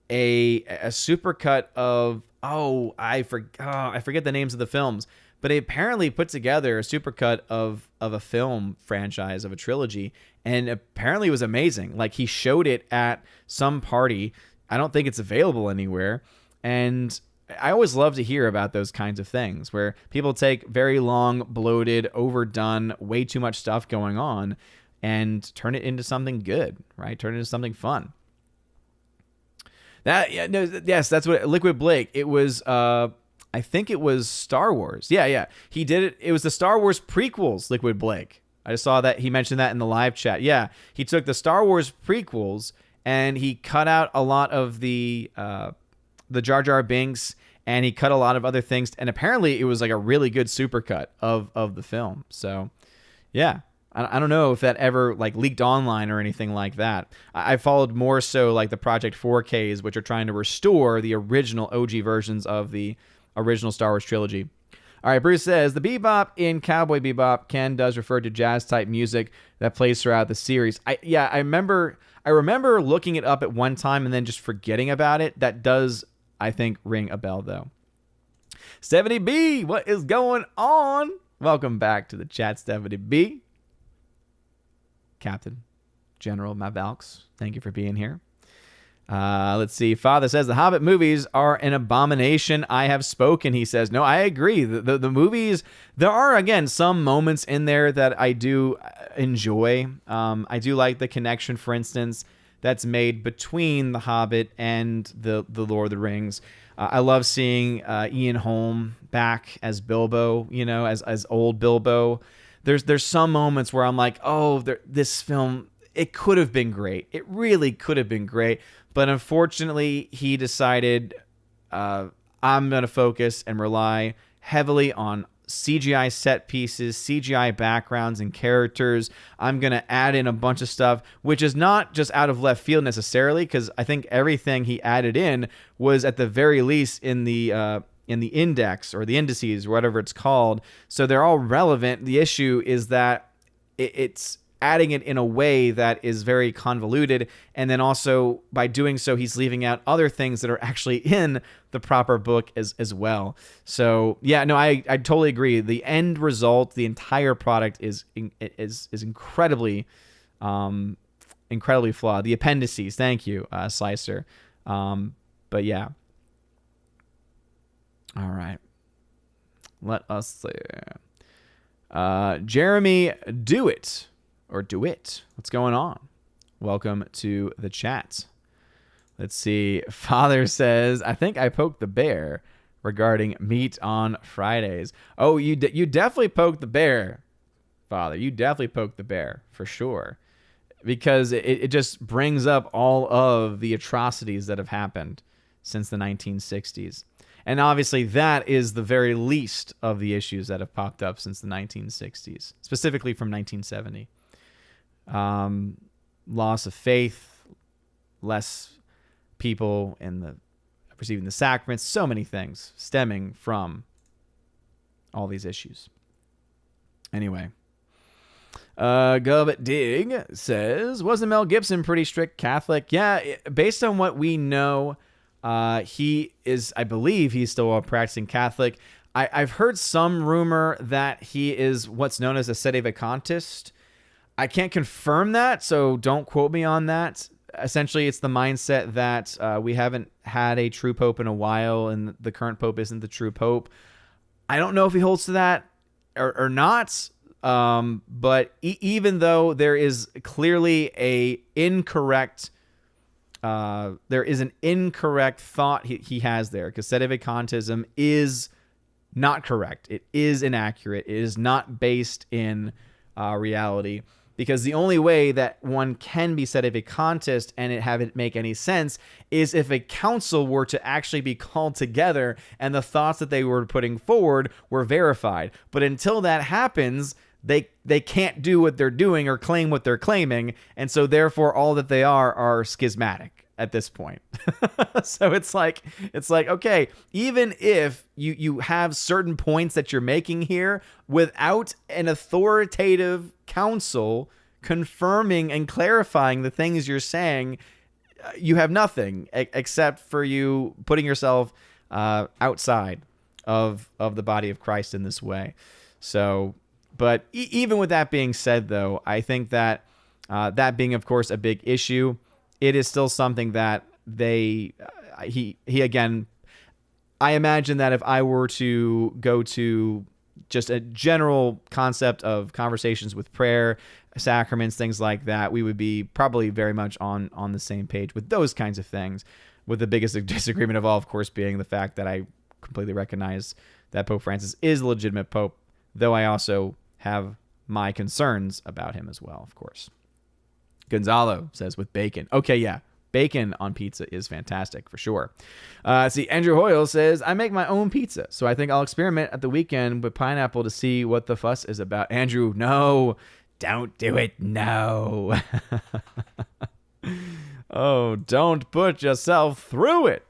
a supercut of I forget the names of the films, but he apparently put together a supercut of a film franchise, of a trilogy, and apparently it was amazing. Like, he showed it at some party. I don't think it's available anywhere, and I always love to hear about those kinds of things where people take very long, bloated, overdone, way too much stuff going on and turn it into something good, right? Turn it into something fun. Yes, that's what Liquid Blake. It was, I think it was Star Wars. Yeah. He did it. It was the Star Wars prequels, Liquid Blake. I just saw that he mentioned that in the live chat. Yeah, he took the Star Wars prequels and he cut out a lot of the Jar Jar Binks, and he cut a lot of other things, and apparently it was like a really good supercut of the film. So, yeah, I don't know if that ever like leaked online or anything like that. I followed more so like the Project 4Ks, which are trying to restore the original OG versions of the original Star Wars trilogy. All right, Bruce says, the bebop in Cowboy Bebop does refer to jazz-type music that plays throughout the series. I remember looking it up at one time and then just forgetting about it. That does, I think, ring a bell, though. 70B, what is going on? Welcome back to the chat, 70B. Captain General Mavalks, thank you for being here. Let's see. Father says, the Hobbit movies are an abomination. I have spoken, he says. No, I agree. The movies, there are, again, some moments in there that I do enjoy. I do like the connection, for instance, that's made between The Hobbit and the Lord of the Rings. I love seeing Ian Holm back as Bilbo, as old Bilbo. There's some moments where I'm like, this film, it could have been great. It really could have been great. But unfortunately, he decided I'm going to focus and rely heavily on CGI set pieces, CGI backgrounds and characters. I'm going to add in a bunch of stuff, which is not just out of left field necessarily, because I think everything he added in was at the very least in the index or the indices or whatever it's called. So they're all relevant. The issue is that it's adding it in a way that is very convoluted, and then also by doing so he's leaving out other things that are actually in the proper book as well. So yeah, no, I totally agree. The end result, the entire product is incredibly flawed. The appendices, thank you, Slicer. But yeah, all right, let us see. Jeremy Do It. What's going on? welcome to the chat. Let's see. Father says, I think I poked the bear regarding meat on Fridays. Oh, you definitely poked the bear, Father. You definitely poked the bear, for sure. Because it just brings up all of the atrocities that have happened since the 1960s. And obviously that is the very least of the issues that have popped up since the 1960s, specifically from 1970. Loss of faith, less people receiving the sacraments, so many things stemming from all these issues. Anyway, Gub Dig says, wasn't Mel Gibson pretty strict Catholic? Yeah, based on what we know, he is, I believe he's still a practicing Catholic. I've heard some rumor that he is what's known as a sedevacantist. I can't confirm that, so don't quote me on that. Essentially, it's the mindset that we haven't had a true pope in a while, and the current pope isn't the true pope. I don't know if he holds to that or not, but even though there is clearly an incorrect thought he has there, because sedevacantism is not correct. It is inaccurate. It is not based in reality. Because the only way that one can be sedevacantist and have it make any sense is if a council were to actually be called together and the thoughts that they were putting forward were verified. But until that happens, they can't do what they're doing or claim what they're claiming. And so therefore all that they are schismatic at this point. So it's like, okay, even if you have certain points that you're making here without an authoritative council confirming and clarifying the things you're saying, you have nothing except for you putting yourself outside of the body of Christ in this way. So, but even with that being said, though, I think that that being, of course, a big issue, it is still something that he again, I imagine that if I were to go to just a general concept of conversations with prayer, sacraments, things like that, we would be probably very much on the same page with those kinds of things, with the biggest disagreement of all, of course, being the fact that I completely recognize that Pope Francis is a legitimate pope, though I also have my concerns about him as well, of course. Gonzalo says with bacon. Okay, yeah. Bacon on pizza is fantastic for sure. See, Andrew Hoyle says, I make my own pizza, so I think I'll experiment at the weekend with pineapple to see what the fuss is about. Andrew, no, don't do it. No. Oh, don't put yourself through it.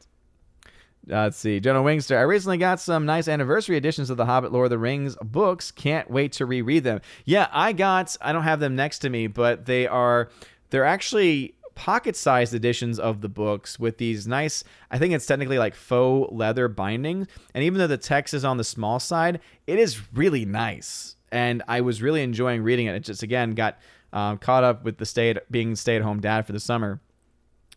Let's see. Jonah Wingster, I recently got some nice anniversary editions of the Hobbit Lord of the Rings books. Can't wait to reread them. Yeah, I don't have them next to me, but they're actually pocket-sized editions of the books with these nice, I think it's technically like faux leather bindings. And even though the text is on the small side, it is really nice. And I was really enjoying reading it. It just, again, got caught up with being stay-at-home dad for the summer.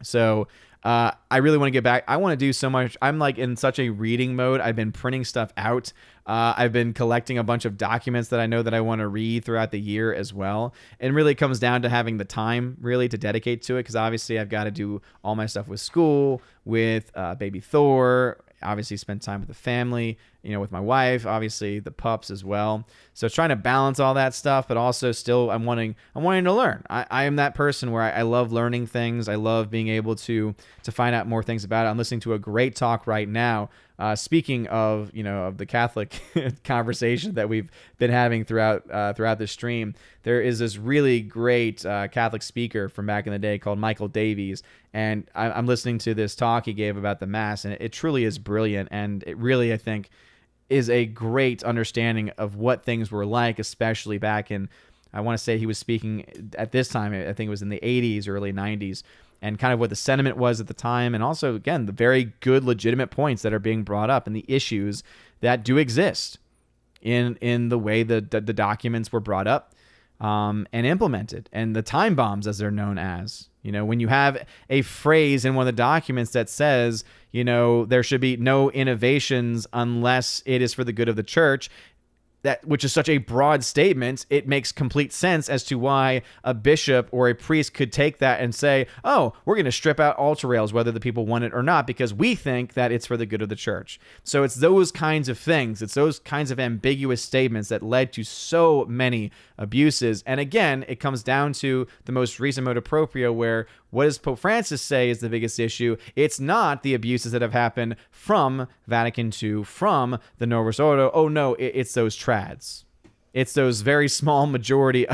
So I really want to get back. I want to do so much. I'm like in such a reading mode. I've been printing stuff out. I've been collecting a bunch of documents that I know that I want to read throughout the year as well. And really comes down to having the time really to dedicate to it, because obviously I've got to do all my stuff with school, with baby Thor, obviously spend time with the family, with my wife, obviously the pups as well. So trying to balance all that stuff, but also still I'm wanting to learn. I am that person where I love learning things. I love being able to find out more things about it. I'm listening to a great talk right now. Speaking of, of the Catholic conversation that we've been having throughout the stream, there is this really great Catholic speaker from back in the day called Michael Davies, and I'm listening to this talk he gave about the Mass, and it truly is brilliant, and it really, I think, is a great understanding of what things were like, especially back in, I want to say he was speaking at this time, I think it was in the 80s, early 90s, and kind of what the sentiment was at the time, and also, again, the very good, legitimate points that are being brought up and the issues that do exist in the way the documents were brought up and implemented, and the time bombs, as they're known as. When you have a phrase in one of the documents that says, there should be no innovations unless it is for the good of the church, which is such a broad statement, it makes complete sense as to why a bishop or a priest could take that and say, oh, we're going to strip out altar rails, whether the people want it or not, because we think that it's for the good of the church. So it's those kinds of things. It's those kinds of ambiguous statements that led to so many abuses. And again, it comes down to the most recent motu proprio, where what does Pope Francis say is the biggest issue? It's not the abuses that have happened from Vatican II, from the Novus Ordo. Oh no, it's those trads. It's those very small minority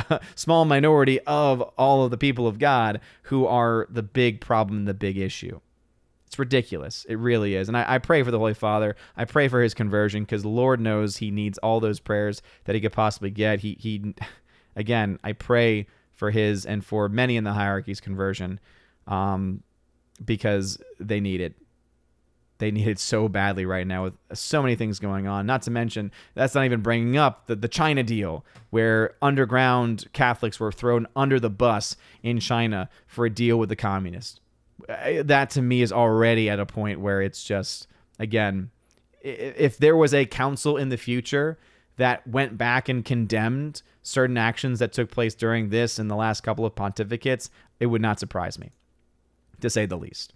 of all of the people of God who are the big problem, the big issue. It's ridiculous. It really is. And I pray for the Holy Father. I pray for his conversion, because the Lord knows he needs all those prayers that he could possibly get. He again, I pray for his and for many in the hierarchy's conversion, because they need it. They need it so badly right now with so many things going on. Not to mention, that's not even bringing up the China deal, where underground Catholics were thrown under the bus in China for a deal with the communists. That to me is already at a point where it's just, again, if there was a council in the future that went back and condemned certain actions that took place during this and the last couple of pontificates, it would not surprise me, to say the least.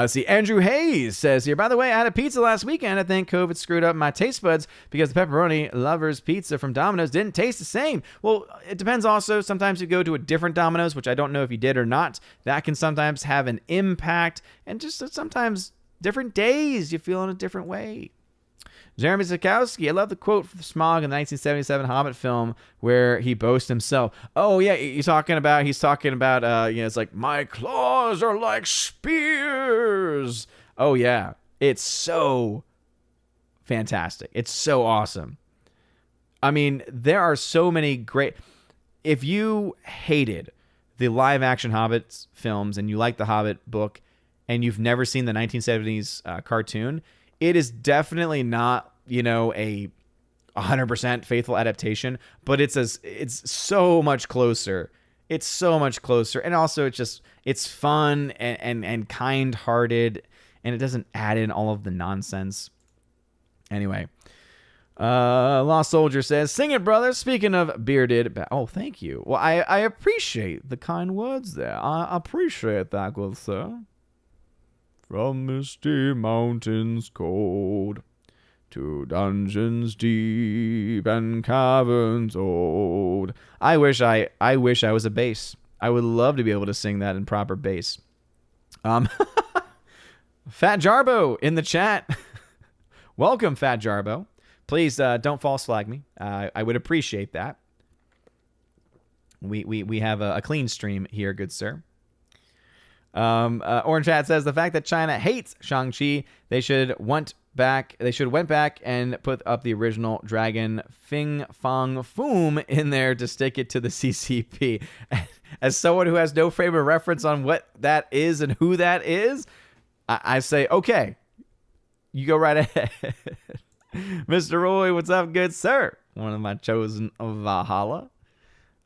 See, Andrew Hayes says here, by the way, I had a pizza last weekend. I think COVID screwed up my taste buds because the pepperoni lovers pizza from Domino's didn't taste the same. Well, it depends also. Sometimes you go to a different Domino's, which I don't know if you did or not. That can sometimes have an impact. And just sometimes different days you feel in a different way. Jeremy Sikowski, I love the quote from Smaug in the 1977 Hobbit film where he boasts himself. Oh, yeah, he's talking about, it's like, my claws are like spears. Oh, yeah. It's so fantastic. It's so awesome. I mean, there are so many great... If you hated the live-action Hobbit films and you like the Hobbit book and you've never seen the 1970s cartoon, it is definitely not, a 100% faithful adaptation, but it's so much closer. It's so much closer. And also it's fun and kind-hearted, and it doesn't add in all of the nonsense. Anyway, Lost Soldier says, sing it, brother. Speaking of bearded... Oh, thank you. Well, I appreciate the kind words there. I appreciate that, good sir. From misty mountains cold to dungeons deep and caverns old. I wish I was a bass. I would love to be able to sing that in proper bass. Fat Jarbo in the chat. Welcome, Fat Jarbo. Please don't false flag me. I would appreciate that. We have a clean stream here, good sir. Orange Hat says the fact that China hates Shang-Chi, they should went back and put up the original dragon Fing Fang Foom in there to stick it to the CCP. As someone who has no frame of reference on what that is and who that is, I say, okay, you go right ahead. Mr. Roy, what's up, good sir? One of my chosen of Valhalla.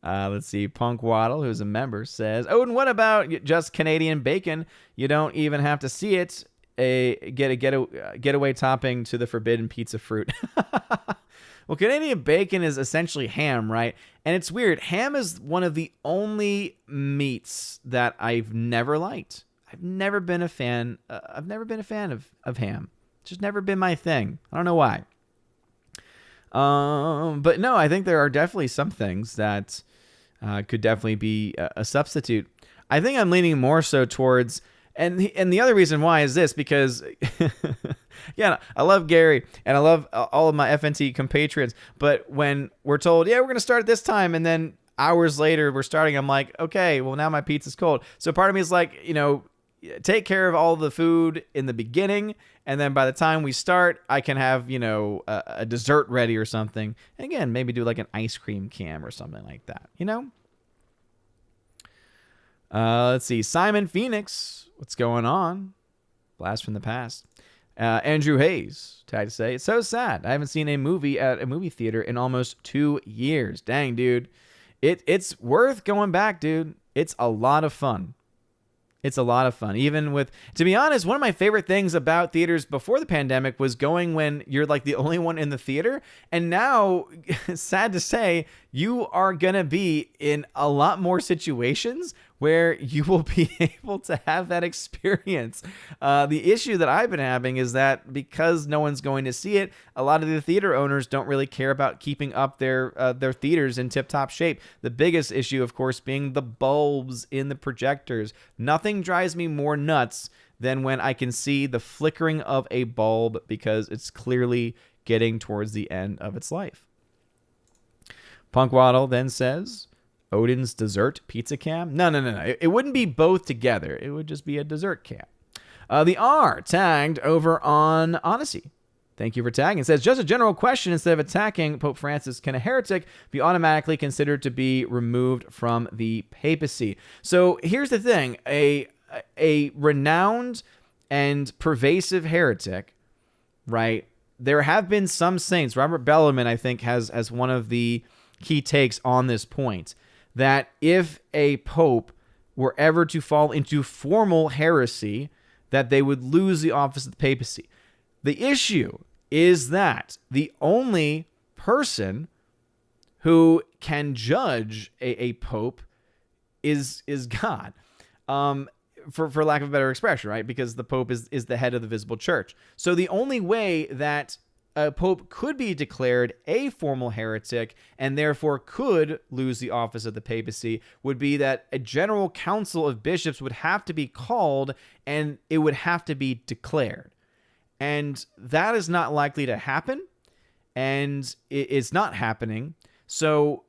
Let's see. Punk Waddle, who's a member, says, Odin, what about just Canadian bacon? You don't even have to see it. Getaway topping to the forbidden pizza fruit. Well, Canadian bacon is essentially ham, right? And it's weird. Ham is one of the only meats that I've never liked. I've never been a fan of ham. It's just never been my thing. I don't know why. But no, I think there are definitely some things that could definitely be a substitute. I think I'm leaning more so towards, and the other reason why is this, because yeah, I love Gary and I love all of my FNT compatriots, but when we're told, yeah, we're going to start at this time, and then hours later we're starting, I'm like, okay, well now my pizza's cold. So part of me is like, take care of all the food in the beginning, and then by the time we start, I can have, a dessert ready or something. And again, maybe do like an ice cream cam or something like that, Let's see. Simon Phoenix, what's going on? Blast from the past. Andrew Hayes, tag to say, it's so sad. I haven't seen a movie at a movie theater in almost 2 years. Dang, dude. It's worth going back, dude. It's a lot of fun. It's a lot of fun. Even with, to be honest, one of my favorite things about theaters before the pandemic was going when you're like the only one in the theater. And now, sad to say, you are going to be in a lot more situations where you will be able to have that experience. The issue that I've been having is that because no one's going to see it, a lot of the theater owners don't really care about keeping up their theaters in tip-top shape. The biggest issue, of course, being the bulbs in the projectors. Nothing drives me more nuts than when I can see the flickering of a bulb because it's clearly getting towards the end of its life. Punk Waddle then says, Odin's dessert pizza cam? No. It wouldn't be both together. It would just be a dessert cam. The R tagged over on Odyssey. Thank you for tagging. It says, just a general question. Instead of attacking Pope Francis, can a heretic be automatically considered to be removed from the papacy? So here's the thing. A renowned and pervasive heretic, right? There have been some saints. Robert Bellarmine, I think, has one of the key takes on this point, that if a pope were ever to fall into formal heresy, that they would lose the office of the papacy. The issue is that the only person who can judge a pope is God, for lack of a better expression, right? Because the pope is the head of the visible church. So the only way that a pope could be declared a formal heretic and therefore could lose the office of the papacy would be that a general council of bishops would have to be called and it would have to be declared. And that is not likely to happen, and it's not happening. So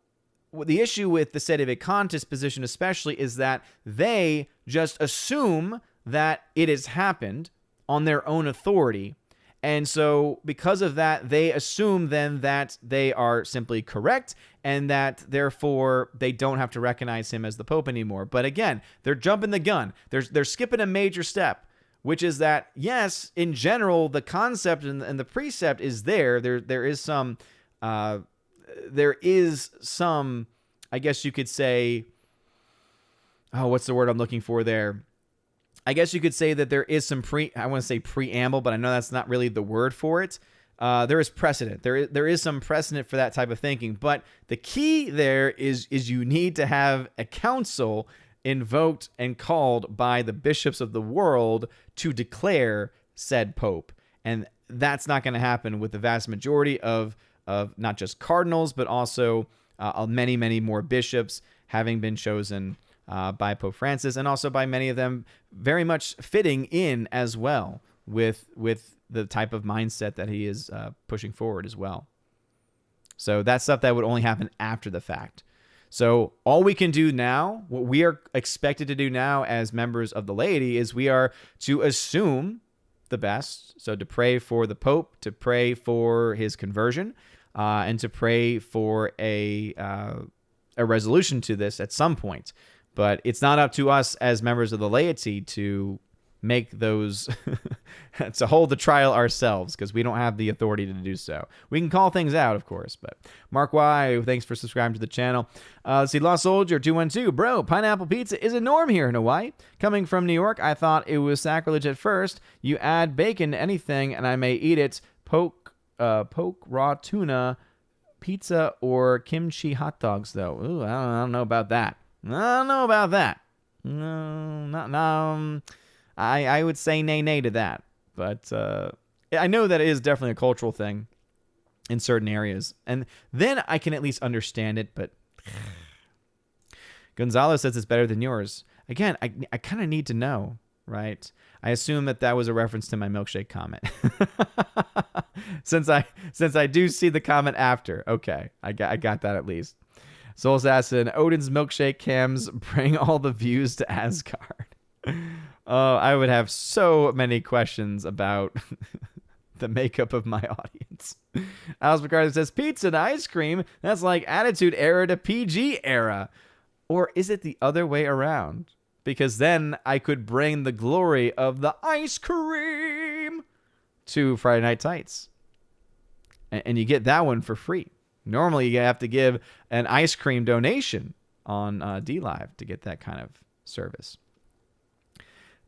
the issue with the Sede Vacantis position especially is that they just assume that it has happened on their own authority. And so because of that, they assume then that they are simply correct and that therefore they don't have to recognize him as the Pope anymore. But again, they're jumping the gun. They're skipping a major step, which is that, yes, in general, the concept and the precept is there. There is some, I guess you could say, what's the word I'm looking for there? I guess you could say that there is some I want to say preamble, but I know that's not really the word for it. There is precedent. There is some precedent for that type of thinking. But the key there is you need to have a council invoked and called by the bishops of the world to declare said pope. And that's not going to happen with the vast majority of not just cardinals, but also many, many more bishops having been chosen by Pope Francis, and also by many of them very much fitting in as well with the type of mindset that he is pushing forward as well. So that's stuff that would only happen after the fact. So all we can do now, what we are expected to do now as members of the laity, is we are to assume the best. So to pray for the Pope, to pray for his conversion, and to pray for a resolution to this at some point. But it's not up to us as members of the laity to make those, to hold the trial ourselves, because we don't have the authority to do so. We can call things out, of course. But Mark Y, thanks for subscribing to the channel. Let's see, Lost Soldier 212, bro, pineapple pizza is a norm here in Hawaii. Coming from New York, I thought it was sacrilege at first. You add bacon to anything, and I may eat it. Poke raw tuna, pizza, or kimchi hot dogs, though. Ooh, I don't know about that. I don't know about that. No. I would say nay to that. But I know that it is definitely a cultural thing in certain areas. And then I can at least understand it. But Gonzalo says it's better than yours. Again, I kind of need to know, right? I assume that was a reference to my milkshake comment. since I do see the comment after. Okay, I got that at least. Soul Assassin, Odin's milkshake cams bring all the views to Asgard. I would have so many questions about the makeup of my audience. Alice Picardo says, pizza and ice cream? That's like Attitude Era to PG Era. Or is it the other way around? Because then I could bring the glory of the ice cream to Friday Night Tights. And you get that one for free. Normally, you have to give an ice cream donation on DLive to get that kind of service.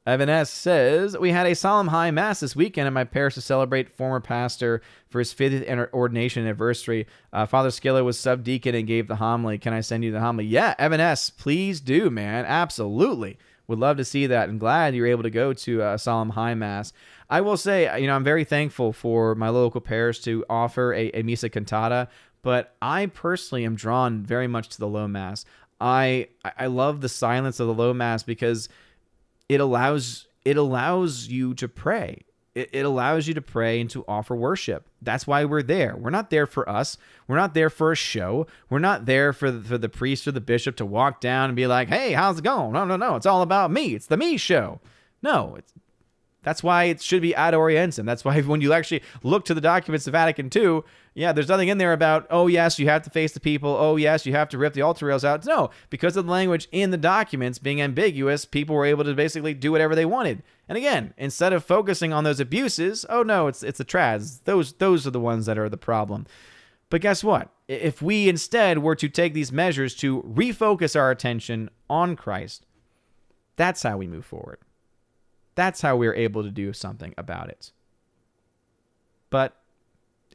Evan S. says, we had a solemn high mass this weekend at my parish to celebrate former pastor for his 50th ordination anniversary. Father Skilla was subdeacon and gave the homily. Can I send you the homily? Yeah, Evan S., please do, man. Absolutely. Would love to see that, and glad you're able to go to a solemn high mass. I will say, I'm very thankful for my local parish to offer a missa cantata, but I personally am drawn very much to the low mass. I love the silence of the low mass because it allows you to pray. It allows you to pray and to offer worship. That's why we're there. We're not there for us. We're not there for a show. We're not there for the priest or the bishop to walk down and be like, hey, how's it going? No. It's all about me. It's the me show. No, that's why it should be ad orientem. That's why when you actually look to the documents of Vatican II, there's nothing in there about, oh, yes, you have to face the people. Oh, yes, you have to rip the altar rails out. No, because of the language in the documents being ambiguous, people were able to basically do whatever they wanted. And again, instead of focusing on those abuses, oh, no, it's the trads. Those are the ones that are the problem. But guess what? If we instead were to take these measures to refocus our attention on Christ, that's how we move forward. That's how we're able to do something about it. But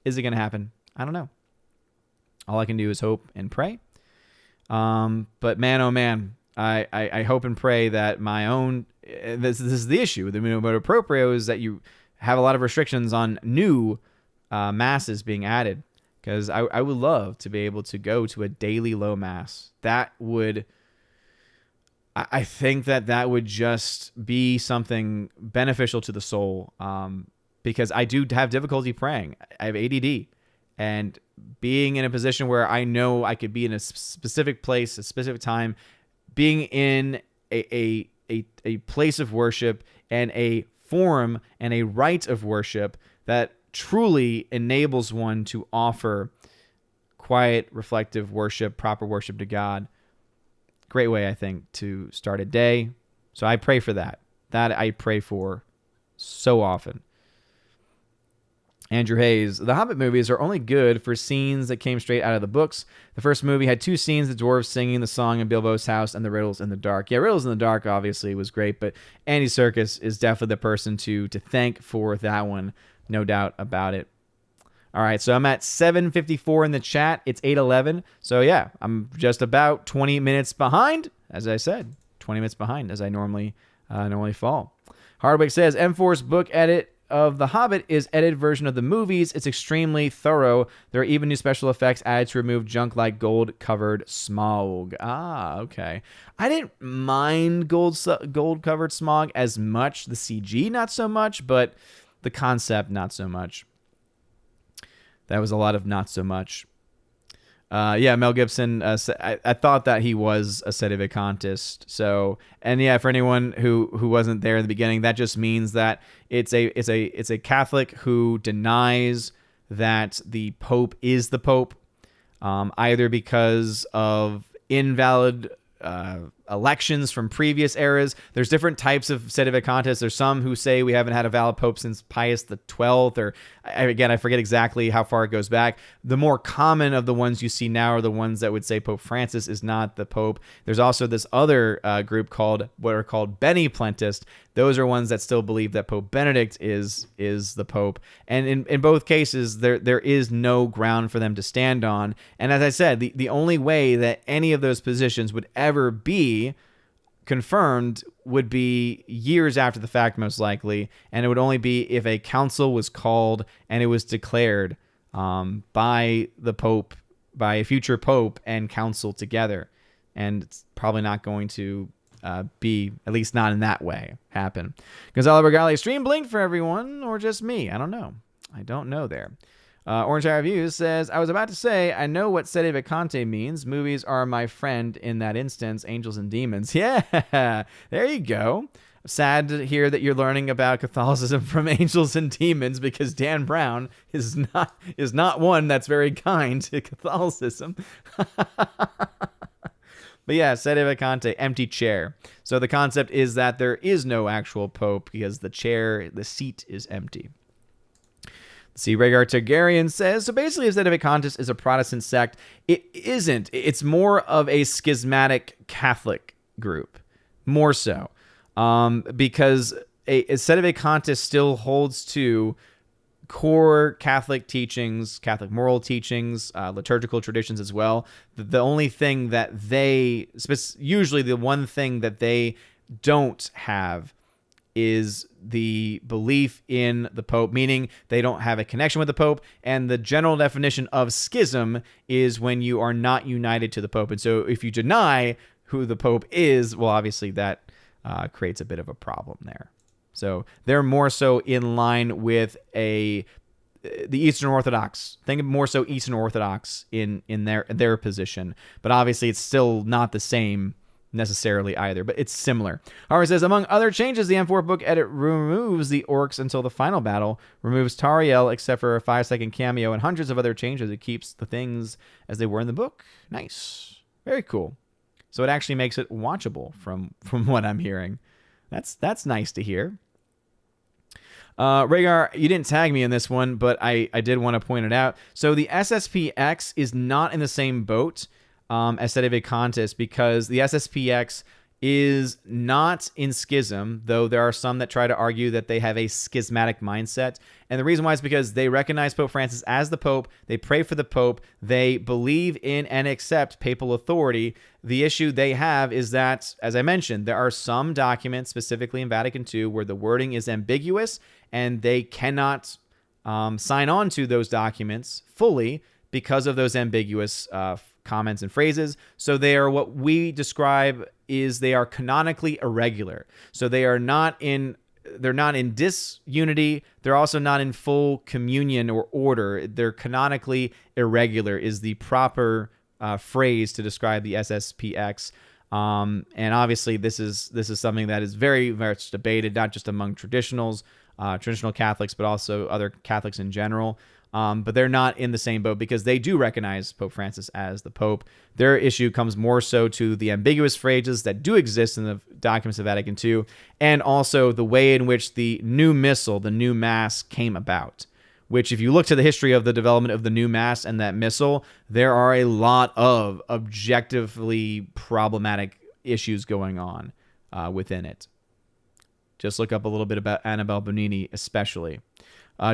is it going to happen? I don't know. All I can do is hope and pray. But man, oh man, I hope and pray that my own, this is the issue with the motu proprio, is that you have a lot of restrictions on new masses being added. Because I would love to be able to go to a daily low mass. I think that would just be something beneficial to the soul, because I do have difficulty praying. I have ADD, and being in a position where I know I could be in a specific place, a specific time, being in a place of worship and a forum and a rite of worship that truly enables one to offer quiet, reflective worship, proper worship to God. Great way, I think, to start a day. So I pray for that. That I pray for so often. Andrew Hayes, the Hobbit movies are only good for scenes that came straight out of the books. The first movie had 2 scenes, the dwarves singing the song in Bilbo's house and the Riddles in the Dark. Yeah, Riddles in the Dark obviously was great, but Andy Serkis is definitely the person to thank for that one. No doubt about it. All right, so I'm at 7:54 in the chat. It's 8:11. So yeah, I'm just about 20 minutes behind. As I said, 20 minutes behind as I normally fall. Hardwick says M4's book edit of The Hobbit is edited version of the movies. It's extremely thorough. There are even new special effects added to remove junk like gold-covered smog. Ah, okay. I didn't mind gold-covered smog as much. The CG, not so much, but the concept, not so much. That was a lot of not so much. Mel Gibson, I thought that he was a sedevacantist. So, and yeah, for anyone who wasn't there in the beginning, that just means that it's a Catholic who denies that the Pope is the Pope, either because of invalid elections from previous eras. There's different types of sedevacantists. There's some who say we haven't had a valid pope since Pius the 12th, or again, I forget exactly how far it goes back. The more common of the ones you see now are the ones that would say Pope Francis is not the pope. There's also this other group called Beneplentist. Those are ones that still believe that Pope Benedict is the pope. And in both cases, there is no ground for them to stand on. And as I said, the only way that any of those positions would ever be confirmed would be years after the fact, most likely, and it would only be if a council was called and it was declared by the Pope, by a future Pope and council together. And it's probably not going to be, at least not in that way, happen. Gonzalo Bergali, stream blinked for everyone, or just me? I don't know. I don't know there. Orange Eye Reviews says, I was about to say, I know what sede vacante means. Movies are my friend in that instance, Angels and Demons. Yeah, there you go. Sad to hear that you're learning about Catholicism from Angels and Demons, because Dan Brown is not one that's very kind to Catholicism. But yeah, sede vacante, empty chair. So the concept is that there is no actual pope because the seat is empty. See, Rhaegar Targaryen says, so basically, if Sedevacantists is a Protestant sect, it isn't. It's more of a schismatic Catholic group, more so. because a sedeve cantus still holds to core Catholic teachings, Catholic moral teachings, liturgical traditions as well. The only thing that usually the one thing that they don't have is the belief in the Pope, meaning they don't have a connection with the Pope. And the general definition of schism is when you are not united to the Pope. And so if you deny who the Pope is, well, obviously that creates a bit of a problem there. So they're more so in line with the Eastern Orthodox. Think of more so Eastern Orthodox in their position. But obviously it's still not the same necessarily either, but it's similar. Harvard says, among other changes, the M4 book edit removes the orcs until the final battle, removes Tariel except for a 5-second cameo, and hundreds of other changes. It keeps the things as they were in the book. Nice. Very cool. So it actually makes it watchable from what I'm hearing. That's nice to hear. Rhaegar, you didn't tag me in this one, but I did want to point it out. So the SSPX is not in the same boat as Sedeve Cantus, because the SSPX is not in schism, though there are some that try to argue that they have a schismatic mindset. And the reason why is because they recognize Pope Francis as the Pope, they pray for the Pope, they believe in and accept papal authority. The issue they have is that, as I mentioned, there are some documents, specifically in Vatican II, where the wording is ambiguous, and they cannot sign on to those documents fully because of those ambiguous comments and phrases. So they are what we describe is they are canonically irregular. So they're not in disunity. They're also not in full communion or order. They're canonically irregular is the proper phrase to describe the SSPX. And obviously this is something that is very much debated, not just among traditional Catholics, but also other Catholics in general. But they're not in the same boat because they do recognize Pope Francis as the Pope. Their issue comes more so to the ambiguous phrases that do exist in the documents of Vatican II, and also the way in which the new missal, the new Mass, came about. Which, if you look to the history of the development of the new Mass and that missal, there are a lot of objectively problematic issues going on within it. Just look up a little bit about Annabelle Bonini, especially.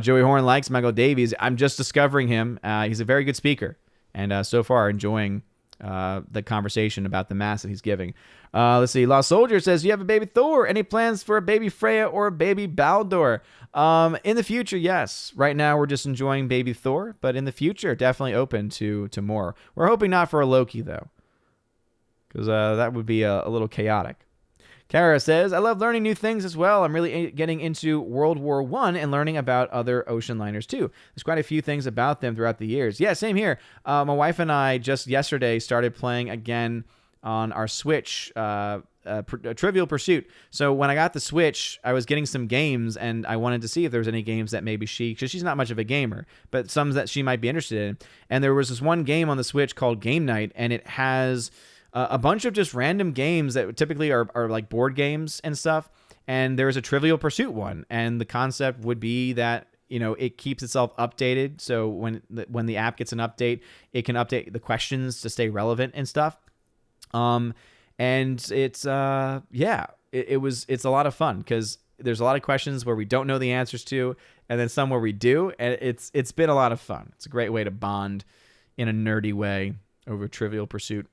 Joey Horn likes Michael Davies. I'm just discovering him. He's a very good speaker, and so far enjoying the conversation about the Mass that he's giving. Let's see. Lost Soldier says, you have a baby Thor. Any plans for a baby Freya or a baby Baldur? In the future, yes. Right now, we're just enjoying baby Thor, but in the future, definitely open to more. We're hoping not for a Loki, though, because that would be a little chaotic. Kara says, I love learning new things as well. I'm really getting into World War I and learning about other ocean liners too. There's quite a few things about them throughout the years. Yeah, same here. My wife and I just yesterday started playing again on our Switch, Trivial Pursuit. So when I got the Switch, I was getting some games, and I wanted to see if there was any games that maybe because she's not much of a gamer, but some that she might be interested in. And there was this one game on the Switch called Game Night, and it has a bunch of just random games that typically are like board games and stuff. And there's a Trivial Pursuit one. And the concept would be that, it keeps itself updated. So when the app gets an update, it can update the questions to stay relevant and stuff. And it's, it's a lot of fun because there's a lot of questions where we don't know the answers to, and then some where we do. And it's been a lot of fun. It's a great way to bond in a nerdy way over Trivial Pursuit.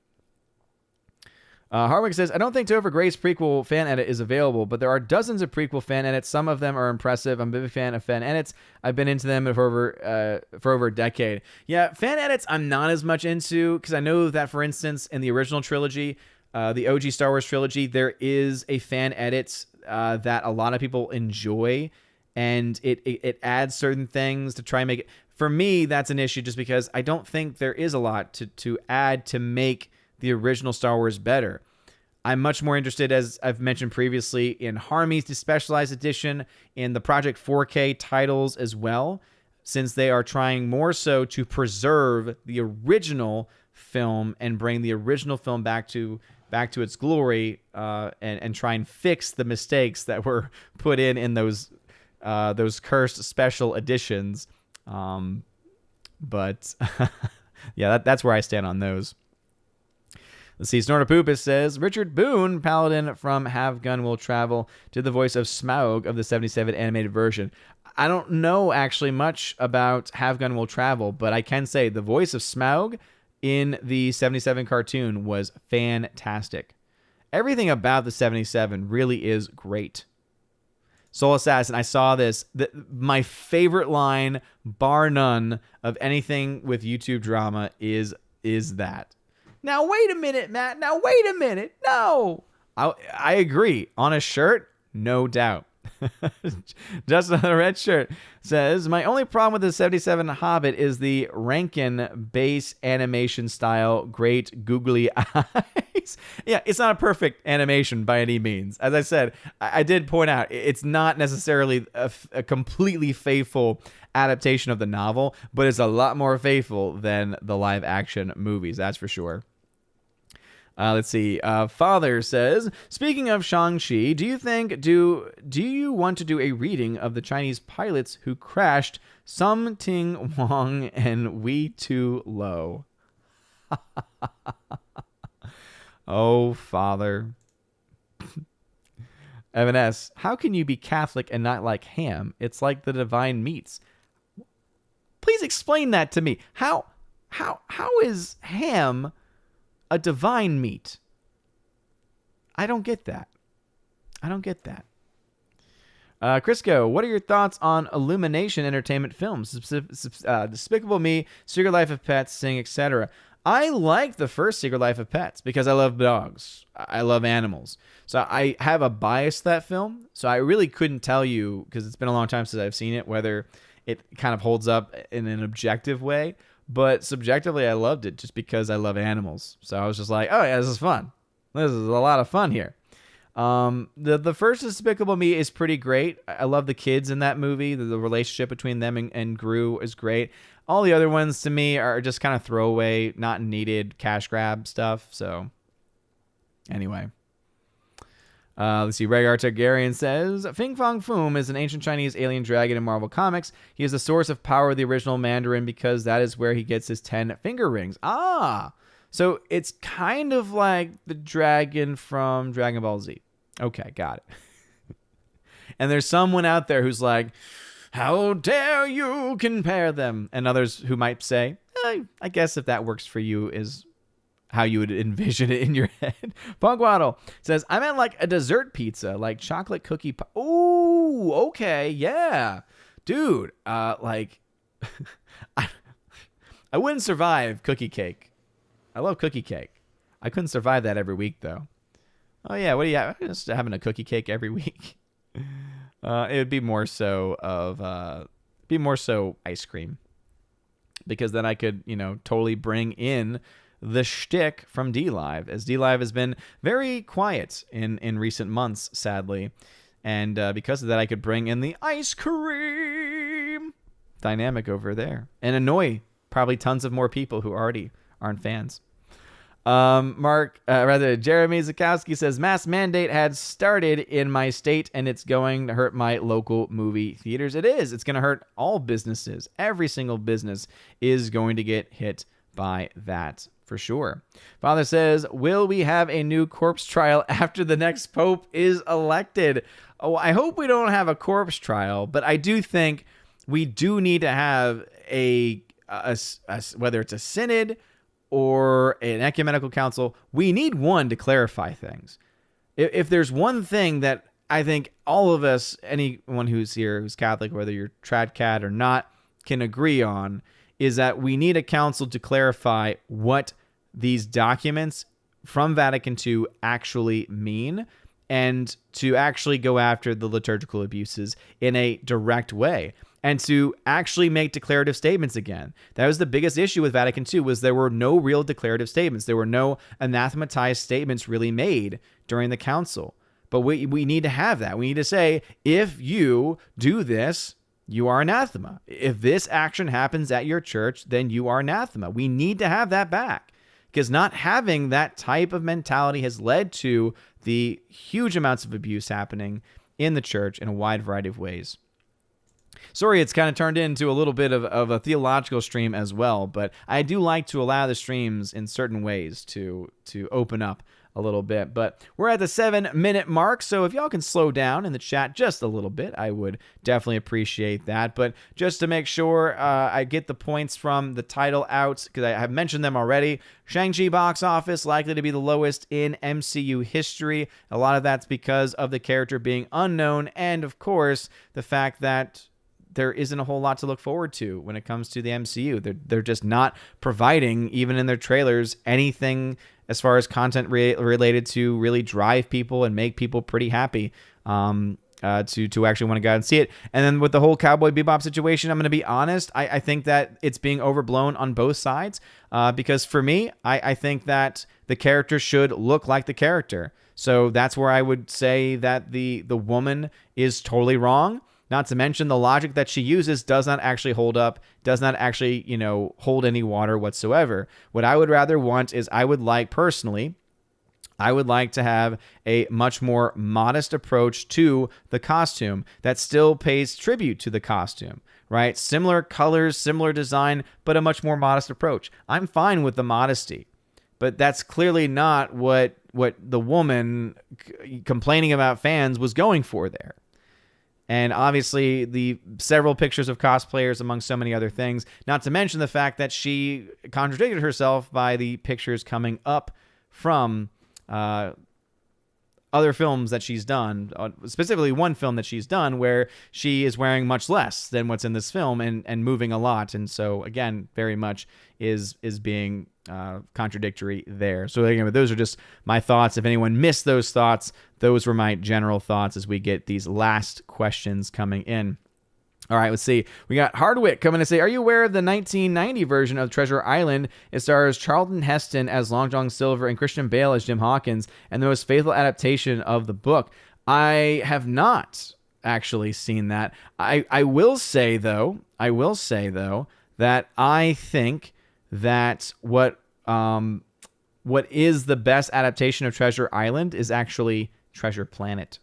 Hardwick says, I don't think Topher Grace's prequel fan edit is available, but there are dozens of prequel fan edits. Some of them are impressive. I'm a big fan of fan edits. I've been into them for over a decade. Yeah, fan edits I'm not as much into because I know that, for instance, in the original trilogy, the OG Star Wars trilogy, there is a fan edit that a lot of people enjoy, and it adds certain things to try and make it. For me, that's an issue just because I don't think there is a lot to add to make the original Star Wars better. I'm much more interested, as I've mentioned previously, in Harmy's Specialized Edition, in the Project 4K titles as well, since they are trying more so to preserve the original film and bring the original film back to its glory, and try and fix the mistakes that were put in those cursed special editions. But yeah, that's where I stand on those. Let's see. Snortopoopus says, Richard Boone, Paladin from Have Gun Will Travel, did the voice of Smaug of the 77 animated version. I don't know actually much about Have Gun Will Travel, but I can say the voice of Smaug in the 77 cartoon was fantastic. Everything about the 77 really is great. Soul Assassin, I saw this. My favorite line, bar none, of anything with YouTube drama is that. Now, wait a minute, Matt. Now, wait a minute. No. I agree. On a shirt, no doubt. Just on a red shirt says, my only problem with the 77 Hobbit is the Rankin base animation style, great googly eyes. Yeah, it's not a perfect animation by any means. As I said, I did point out it's not necessarily a completely faithful adaptation of the novel, but it's a lot more faithful than the live action movies, that's for sure. Let's see. Father says, speaking of Shang-Chi, do you want to do a reading of the Chinese pilots who crashed Sum Ting Wong and We Too Low? Oh, Father. Evan S., how can you be Catholic and not like ham? It's like the divine meats. Please explain that to me. How is ham a divine meat? I don't get that. Crisco, what are your thoughts on Illumination Entertainment films? Despicable Me, Secret Life of Pets, Sing, etc. I liked the first Secret Life of Pets because I love dogs. I love animals. So I have a bias to that film. So I really couldn't tell you, because it's been a long time since I've seen it, whether it kind of holds up in an objective way. But subjectively, I loved it just because I love animals. So I was just like, oh, yeah, this is fun. This is a lot of fun here. The first Despicable Me is pretty great. I love the kids in that movie. The relationship between them and Gru is great. All the other ones, to me, are just kind of throwaway, not needed cash grab stuff. So, anyway. Let's see. Rhaegar Targaryen says, Fing Fang Foom is an ancient Chinese alien dragon in Marvel Comics. He is the source of power of the original Mandarin because that is where he gets his 10 finger rings. Ah! So it's kind of like the dragon from Dragon Ball Z. Okay, got it. And there's someone out there who's like, how dare you compare them? And others who might say, I guess if that works for you is how you would envision it in your head. Pogwaddle says, I meant like a dessert pizza, like chocolate cookie pie. Ooh, okay, yeah. Dude, like, I wouldn't survive cookie cake. I love cookie cake. I couldn't survive that every week, though. Oh, yeah, what do you have? Just having a cookie cake every week. It would be more so ice cream. Because then I could, totally bring in the shtick from D-Live, as D-Live has been very quiet in recent months, sadly. And because of that, I could bring in the ice cream dynamic over there and annoy probably tons of more people who already aren't fans. Jeremy Zakowski says, mass mandate had started in my state and it's going to hurt my local movie theaters. It is. It's going to hurt all businesses. Every single business is going to get hit by that for sure. Father says, will we have a new corpse trial after the next pope is elected? Oh, I hope we don't have a corpse trial, but I do think we do need to have a whether it's a synod or an ecumenical council, we need one to clarify things. If there's one thing that I think all of us, anyone who's here, who's Catholic, whether you're trad-cat or not, can agree on, is that we need a council to clarify what these documents from Vatican II actually mean and to actually go after the liturgical abuses in a direct way. And to actually make declarative statements again. That was the biggest issue with Vatican II, was there were no real declarative statements. There were no anathematized statements really made during the council. But we need to have that. We need to say, if you do this, you are anathema. If this action happens at your church, then you are anathema. We need to have that back. Because not having that type of mentality has led to the huge amounts of abuse happening in the church in a wide variety of ways. Sorry, it's kind of turned into a little bit of a theological stream as well, but I do like to allow the streams in certain ways to open up a little bit. But we're at the 7-minute mark, so if y'all can slow down in the chat just a little bit, I would definitely appreciate that. But just to make sure I get the points from the title out, because I have mentioned them already, Shang-Chi box office likely to be the lowest in MCU history. A lot of that's because of the character being unknown, and of course, the fact that there isn't a whole lot to look forward to when it comes to the MCU. They're just not providing, even in their trailers, anything as far as content related to really drive people and make people pretty happy to actually want to go out and see it. And then with the whole Cowboy Bebop situation, I'm going to be honest, I think that it's being overblown on both sides because for me, I think that the character should look like the character. So that's where I would say that the woman is totally wrong. Not to mention the logic that she uses does not actually hold up, does not actually, hold any water whatsoever. What I would rather want is I would like to have a much more modest approach to the costume that still pays tribute to the costume, right? Similar colors, similar design, but a much more modest approach. I'm fine with the modesty, but that's clearly not what the woman complaining about fans was going for there. And obviously, the several pictures of cosplayers, among so many other things, not to mention the fact that she contradicted herself by the pictures coming up from other films that she's done, specifically one film that she's done where she is wearing much less than what's in this film and moving a lot. And so, again, very much is being contradictory there. So again, those are just my thoughts. If anyone missed those thoughts, those were my general thoughts as we get these last questions coming in. All right, let's see. We got Hardwick coming to say, are you aware of the 1990 version of Treasure Island? It stars Charlton Heston as Long John Silver and Christian Bale as Jim Hawkins, and the most faithful adaptation of the book. I have not actually seen that. I will say though that I think that what is the best adaptation of Treasure Island is actually Treasure Planet.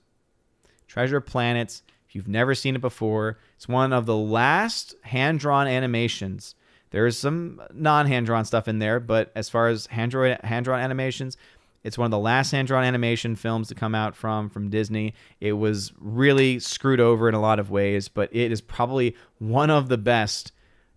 Treasure Planet, if you've never seen it before, it's one of the last hand-drawn animations. There's some non-hand-drawn stuff in there, but as far as hand-drawn animations, it's one of the last hand-drawn animation films to come out from Disney. It was really screwed over in a lot of ways, but it is probably one of the best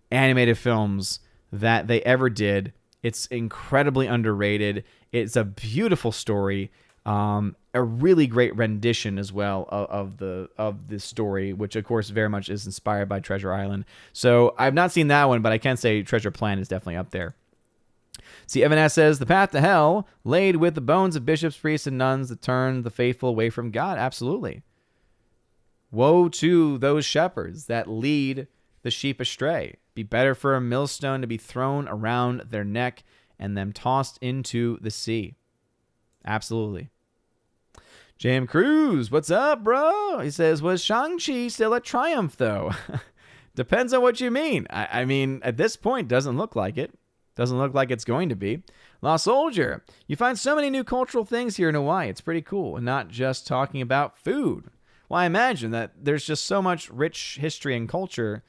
animated films that they ever did. It's incredibly underrated. It's a beautiful story. A really great rendition as well of this story, which of course very much is inspired by Treasure Island. So I've not seen that one, but I can say Treasure Planet is definitely up there. See, Evan S. says, the path to hell laid with the bones of bishops, priests, and nuns that turn the faithful away from God. Absolutely. Woe to those shepherds that lead the sheep astray. Be better for a millstone to be thrown around their neck and them tossed into the sea. Absolutely. Jam Cruz, what's up, bro? He says, was Shang-Chi still a triumph, though? Depends on what you mean. I mean, at this point, doesn't look like it. Doesn't look like it's going to be. Lost Soldier, you find so many new cultural things here in Hawaii. It's pretty cool. And not just talking about food. Well, I imagine that there's just so much rich history and culture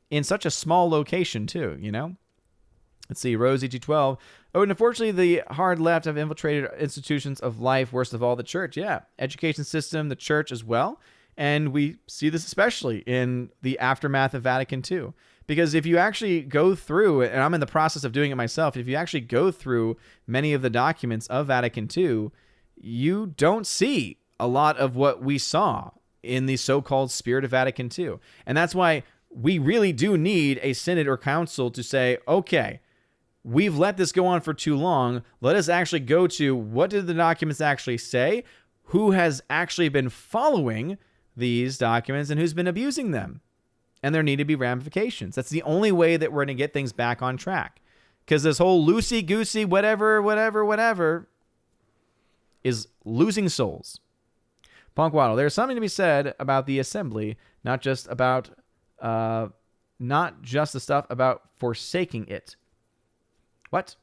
in such a small location, too, you know? Let's see, Rosie G12. Oh, and unfortunately, the hard left have infiltrated institutions of life, worst of all, the church. Yeah, education system, the church as well. And we see this especially in the aftermath of Vatican II. Because if you actually go through, and I'm in the process of doing it myself, if you actually go through many of the documents of Vatican II, you don't see a lot of what we saw in the so-called spirit of Vatican II. And that's why we really do need a synod or council to say, okay, we've let this go on for too long. Let us actually go to what did the documents actually say, who has actually been following these documents, and who's been abusing them. And there need to be ramifications. That's the only way that we're going to get things back on track. Because this whole loosey-goosey, whatever, is losing souls. Punk Waddle, there's something to be said about the assembly, not just the stuff about forsaking it. What?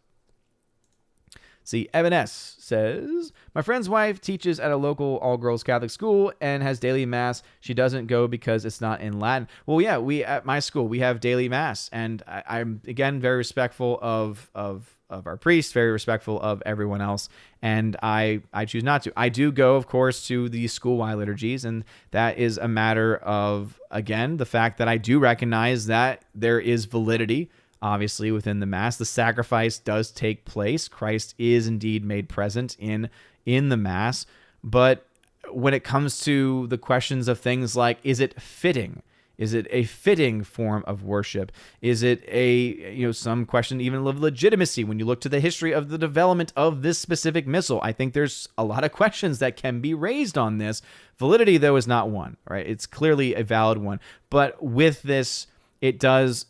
See, Evan S. says, my friend's wife teaches at a local all-girls Catholic school and has daily mass. She doesn't go because it's not in Latin. Well, yeah, at my school, we have daily mass, and I'm, again, very respectful of our priests, very respectful of everyone else, and I choose not to. I do go, of course, to the school-wide liturgies, and that is a matter of, again, the fact that I do recognize that there is validity obviously within the Mass. The sacrifice does take place. Christ is indeed made present in the Mass. But when it comes to the questions of things like, is it fitting? Is it a fitting form of worship? Is it some question even of legitimacy when you look to the history of the development of this specific missile? I think there's a lot of questions that can be raised on this. Validity, though, is not one, right? It's clearly a valid one. But with this, it does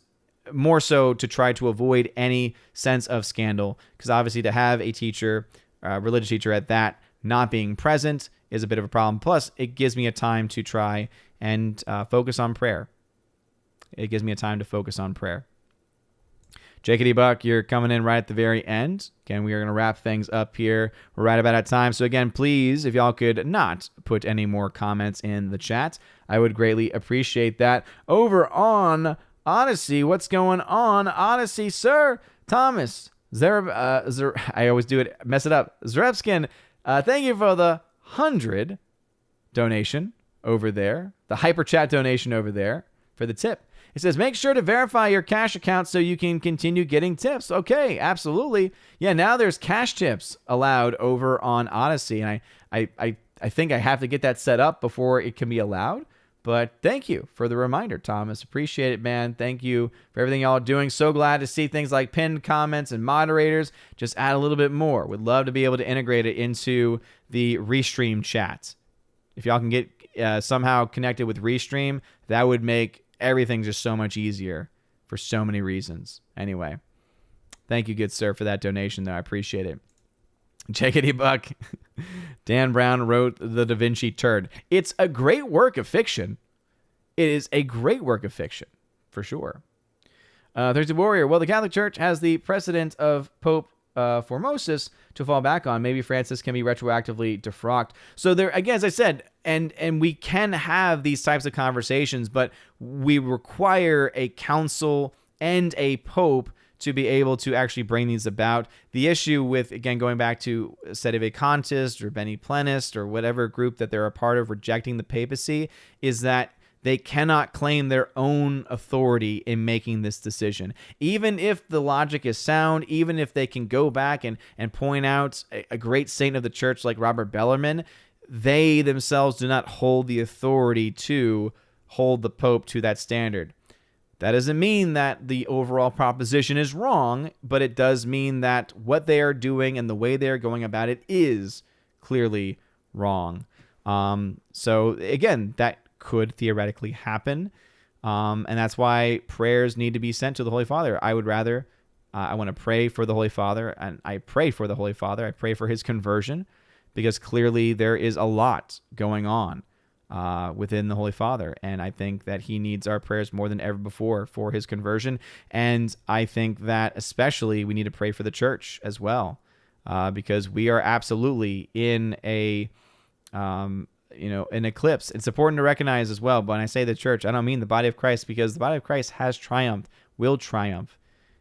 more so to try to avoid any sense of scandal, because obviously to have a teacher, religious teacher at that, not being present is a bit of a problem. Plus, it gives me a time to try and focus on prayer. It gives me a time to focus on prayer. Jakety Buck, you're coming in right at the very end. Again, we are going to wrap things up here. We're right about at time. So again, please, if y'all could not put any more comments in the chat, I would greatly appreciate that. Over on Odyssey, what's going on? Odyssey, sir. Thomas, I always do it, mess it up. Zrebskin, thank you for the 100 donation over there, the hyper chat donation over there for the tip. It says, make sure to verify your cash account so you can continue getting tips. Okay, absolutely. Yeah, now there's cash tips allowed over on Odyssey, and I think I have to get that set up before it can be allowed. But thank you for the reminder, Thomas. Appreciate it, man. Thank you for everything y'all are doing. So glad to see things like pinned comments and moderators. Just add a little bit more. Would love to be able to integrate it into the Restream chat. If y'all can get somehow connected with Restream, that would make everything just so much easier for so many reasons. Anyway, thank you, good sir, for that donation, though. I appreciate it. Jakety Buck. Dan Brown wrote The Da Vinci Turd. It's a great work of fiction. It is a great work of fiction, for sure. Thursday Warrior. Well, the Catholic Church has the precedent of Pope Formosus to fall back on. Maybe Francis can be retroactively defrocked. So there, again, as I said, and we can have these types of conversations, but we require a council and a pope to be able to actually bring these about. The issue with, again, going back to Sedevacantists or Beni Plenist or whatever group that they're a part of rejecting the papacy, is that they cannot claim their own authority in making this decision. Even if the logic is sound, even if they can go back and point out a great saint of the church like Robert Bellarmine, they themselves do not hold the authority to hold the Pope to that standard. That doesn't mean that the overall proposition is wrong, but it does mean that what they are doing and the way they are going about it is clearly wrong. So again, that could theoretically happen. And that's why prayers need to be sent to the Holy Father. I would rather, I want to pray for the Holy Father, and I pray for the Holy Father. I pray for his conversion, because clearly there is a lot going on within the Holy Father. And I think that he needs our prayers more than ever before for his conversion. And I think that especially we need to pray for the church as well, because we are absolutely in an eclipse. It's important to recognize as well. But when I say the church, I don't mean the body of Christ, because the body of Christ has triumphed, will triumph,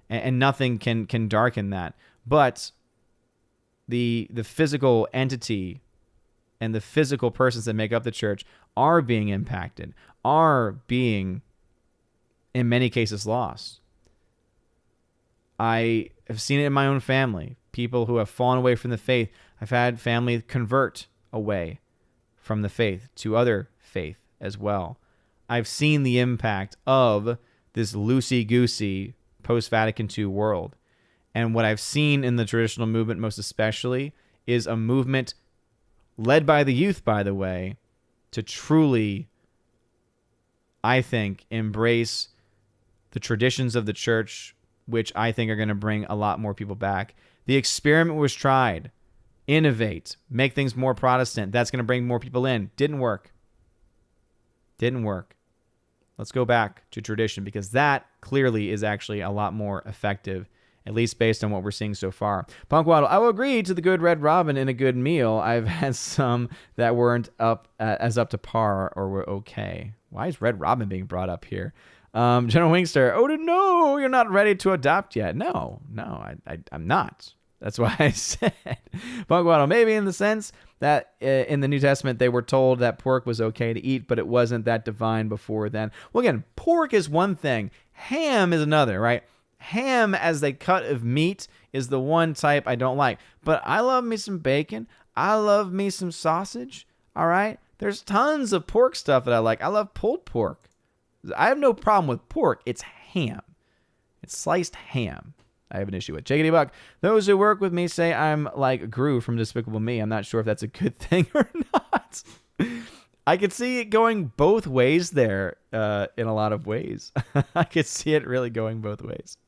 and nothing can darken that. But the physical entity and the physical persons that make up the church are being impacted, are being, in many cases, lost. I have seen it in my own family. People who have fallen away from the faith. I've had family convert away from the faith to other faith as well. I've seen the impact of this loosey-goosey post-Vatican II world. And what I've seen in the traditional movement most especially is a movement led by the youth, by the way, to truly, I think, embrace the traditions of the church, which I think are going to bring a lot more people back. The experiment was tried. Innovate. Make things more Protestant. That's going to bring more people in. Didn't work. Didn't work. Let's go back to tradition, because that clearly is actually a lot more effective at least based on what we're seeing so far. Punk Waddle, I will agree to the good Red Robin in a good meal. I've had some that weren't up to par or were okay. Why is Red Robin being brought up here? General Wingster, oh no, you're not ready to adopt yet. No, I'm not. That's why I said Punk Waddle, maybe in the sense that in the New Testament they were told that pork was okay to eat, but it wasn't that divine before then. Well, again, pork is one thing. Ham is another, right? Ham as a cut of meat is the one type I don't like. But I love me some bacon. I love me some sausage. All right? There's tons of pork stuff that I like. I love pulled pork. I have no problem with pork. It's ham. It's sliced ham I have an issue with. Chickadee Buck, those who work with me say I'm like Gru from Despicable Me. I'm not sure if that's a good thing or not. I could see it going both ways there in a lot of ways. I could see it really going both ways.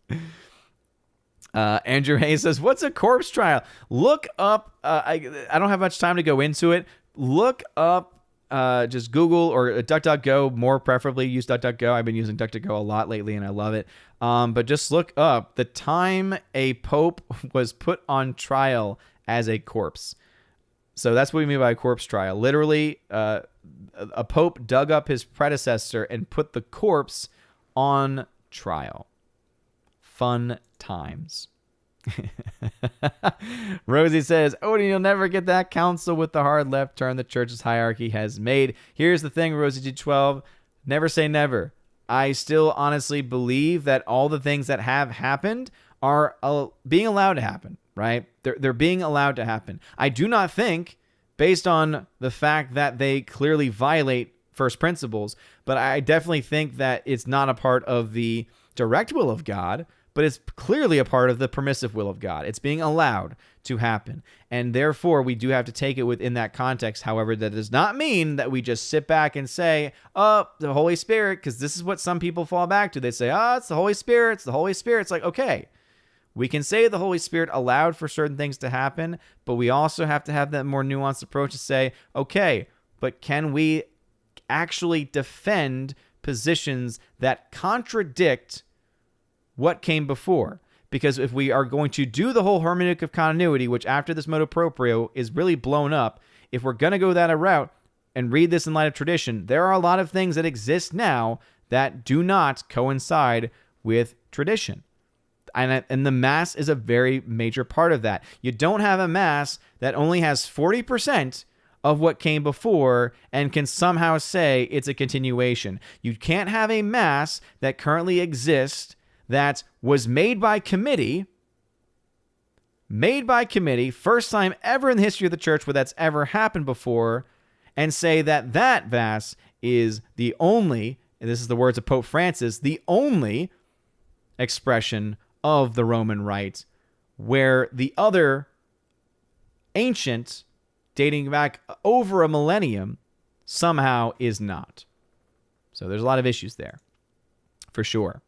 Andrew Hayes says, what's a corpse trial? Look up, I don't have much time to go into it. Look up, just Google or DuckDuckGo, more preferably use DuckDuckGo. I've been using DuckDuckGo a lot lately and I love it. But just look up the time a pope was put on trial as a corpse. So that's what we mean by a corpse trial. Literally, a pope dug up his predecessor and put the corpse on trial. Fun times. Rosie says, Odin, you'll never get that council with the hard left turn the church's hierarchy has made. Here's the thing, Rosie G12. Never say never. I still honestly believe that all the things that have happened are being allowed to happen, right? They're being allowed to happen. I do not think, based on the fact that they clearly violate first principles, but I definitely think that it's not a part of the direct will of God, but it's clearly a part of the permissive will of God. It's being allowed to happen. And therefore, we do have to take it within that context. However, that does not mean that we just sit back and say, oh, the Holy Spirit, because this is what some people fall back to. They say, oh, it's the Holy Spirit. It's the Holy Spirit. It's like, okay, we can say the Holy Spirit allowed for certain things to happen, but we also have to have that more nuanced approach to say, okay, but can we actually defend positions that contradict what came before? Because if we are going to do the whole hermeneutic of continuity, which after this motu proprio is really blown up, if we're going to go that route and read this in light of tradition, there are a lot of things that exist now that do not coincide with tradition. And the Mass is a very major part of that. You don't have a Mass that only has 40% of what came before and can somehow say it's a continuation. You can't have a Mass that currently exists that was made by committee, first time ever in the history of the church where that's ever happened before, and say that that Mass is the only, and this is the words of Pope Francis, the only expression of the Roman Rite, where the other ancient, dating back over a millennium, somehow is not. So there's a lot of issues there, for sure.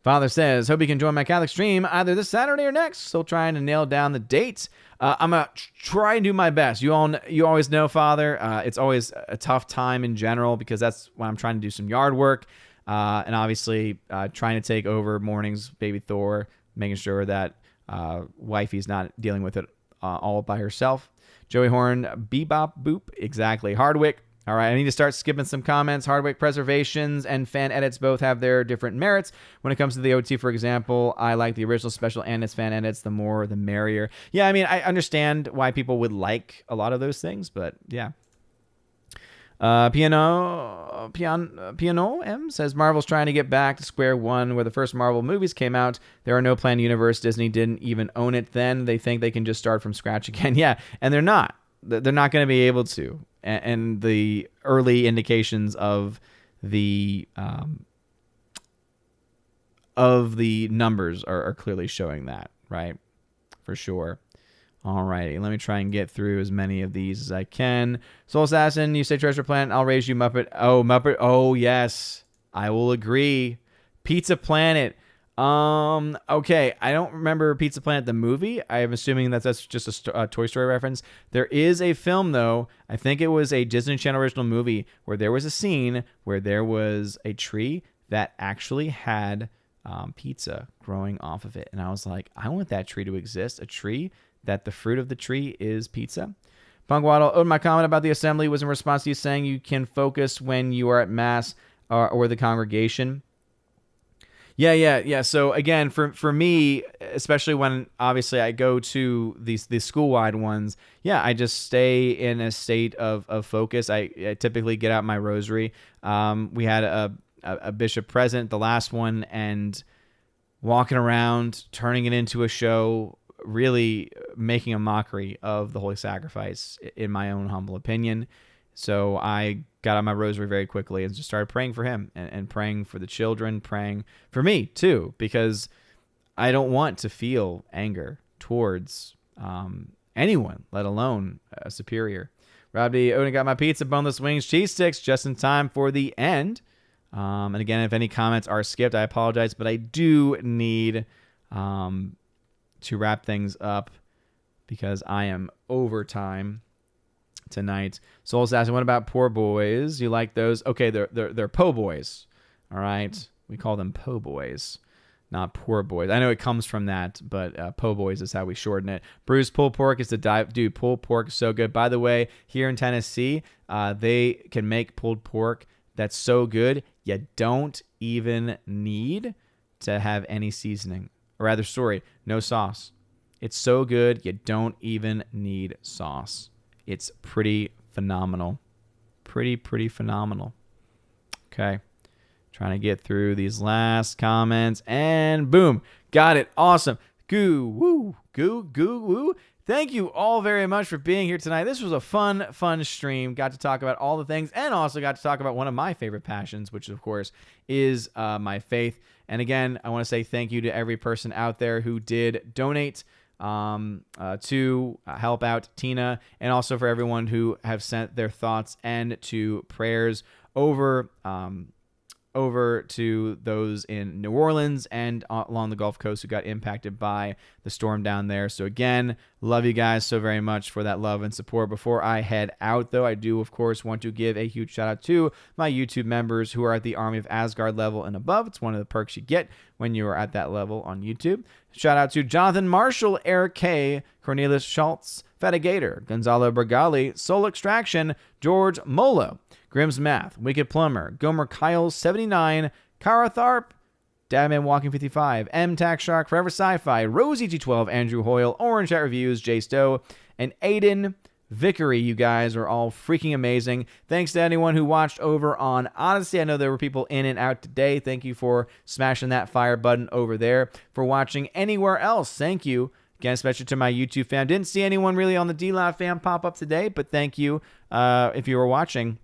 Father says, hope you can join my Catholic stream either this Saturday or next. Still trying to nail down the dates. I'm going to try and do my best. You always know, Father, it's always a tough time in general because that's when I'm trying to do some yard work. And obviously trying to take over mornings, baby Thor, making sure that wifey's not dealing with it all by herself. Joey Horn, Bebop, Boop, exactly. Hardwick, all right, I need to start skipping some comments. Hardwick preservations and fan edits both have their different merits. When it comes to the OT, for example, I like the original special and its fan edits. The more, the merrier. Yeah, I mean, I understand why people would like a lot of those things, but yeah. Piano M says Marvel's trying to get back to square one where the first Marvel movies came out. There are no planned universe. Disney didn't even own it then. They think they can just start from scratch again. Yeah, and they're not. They're not going to be able to. And the early indications of the numbers are clearly showing that, right? For sure. All righty, let me try and get through as many of these as I can. Soul Assassin, you say Treasure Planet, I'll raise you Muppet. Oh, Muppet. Oh, yes. I will agree. Pizza Planet. Okay, I don't remember Pizza Planet the movie. I'm assuming that's just a Toy Story reference. There is a film, though. I think it was a Disney Channel original movie where there was a scene where there was a tree that actually had pizza growing off of it. And I was like, I want that tree to exist, a tree that the fruit of the tree is pizza. Punk Waddle, my comment about the assembly was in response to you saying you can focus when you are at mass or the congregation. Yeah. So again, for me, especially when obviously I go to these school-wide ones, I just stay in a state of focus. I typically get out my rosary. We had a bishop present, the last one, and walking around, turning it into a show, really making a mockery of the Holy Sacrifice, in my own humble opinion. So I got on my rosary very quickly and just started praying for him and praying for the children, praying for me too, because I don't want to feel anger towards anyone, let alone a superior. Robbie Odin got my pizza, boneless wings, cheese sticks, just in time for the end. And again, if any comments are skipped, I apologize, but I do need to wrap things up because I am over time tonight. Soul's asking, what about poor boys? You like those? Okay, they're po' boys. All right, we call them po' boys, not poor boys. I know it comes from that, but po' boys is how we shorten it. Bruce, pulled pork is the dive. Dude, pulled pork is so good. By the way, here in Tennessee, they can make pulled pork that's so good you don't even need to have any seasoning. Or rather, no sauce. It's so good you don't even need sauce. It's pretty phenomenal. Pretty phenomenal. Okay. Trying to get through these last comments. And boom. Got it. Awesome. Goo, woo. Goo, woo. Thank you all very much for being here tonight. This was a fun stream. Got to talk about all the things and also got to talk about one of my favorite passions, which, of course, is my faith. And again, I want to say thank you to every person out there who did donate to help out Tina, and also for everyone who have sent their thoughts and to prayers over to those in New Orleans and along the Gulf Coast who got impacted by the storm down there. So again, love you guys so very much for that love and support. Before I head out, though, I do, of course, want to give a huge shout out to my YouTube members who are at the Army of Asgard level and above. It's one of the perks you get when you are at that level on YouTube. Shout out to Jonathan Marshall, Eric K., Cornelius Schultz, Fetigator, Gonzalo Bergali, Soul Extraction, George Molo, Grimm's Math, Wicked Plumber, Gomer Kyles 79, Kara Tharp, Dadman Walking 55, M Tax Shark, Forever Sci-Fi, Rosie G12, Andrew Hoyle, Orange Chat Reviews, Jay Stowe, and Aiden Vickery. You guys are all freaking amazing. Thanks to anyone who watched over on Odyssey. I know there were people in and out today. Thank you for smashing that fire button over there. For watching anywhere else, thank you. Again, especially to my YouTube fam. Didn't see anyone really on the D-Live fam pop up today, but thank you if you were watching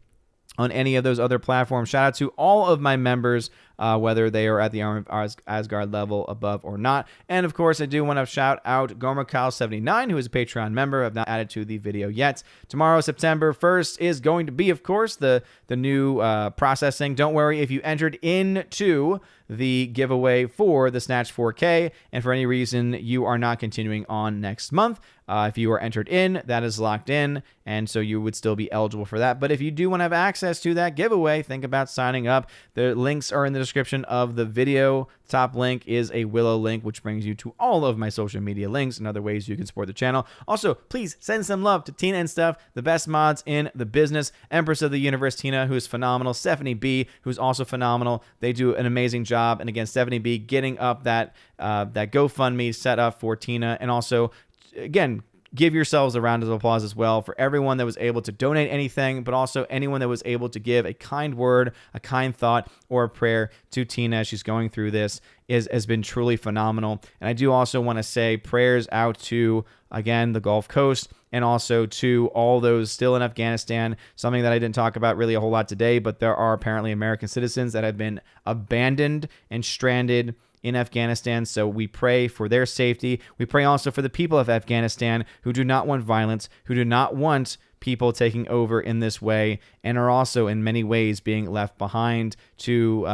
on any of those other platforms. Shout out to all of my members, whether they are at the Army of Asgard level above or not. And of course, I do want to shout out Gomer Kyle 79, who is a Patreon member. I've not added to the video yet. Tomorrow, September 1st, is going to be, of course, the new processing. Don't worry, if you entered into the giveaway for the Snatch 4K, and for any reason you are not continuing on next month, if you are entered in, that is locked in, and so you would still be eligible for that. But if you do want to have access to that giveaway, think about signing up. The links are in the description of the video. Top link is a Willow link, which brings you to all of my social media links and other ways you can support the channel. Also, please send some love to Tina and Stuff, the best mods in the business. Empress of the Universe Tina, who is phenomenal. Stephanie B, who's also phenomenal. They do an amazing job. And again, Stephanie B getting up that GoFundMe set up for Tina. And also, again, give yourselves a round of applause as well for everyone that was able to donate anything, but also anyone that was able to give a kind word, a kind thought, or a prayer to Tina as she's going through this has been truly phenomenal. And I do also want to say prayers out to, again, the Gulf Coast, and also to all those still in Afghanistan, something that I didn't talk about really a whole lot today, but there are apparently American citizens that have been abandoned and stranded in Afghanistan, so we pray for their safety. We pray also for the people of Afghanistan who do not want violence, who do not want people taking over in this way, and are also in many ways being left behind to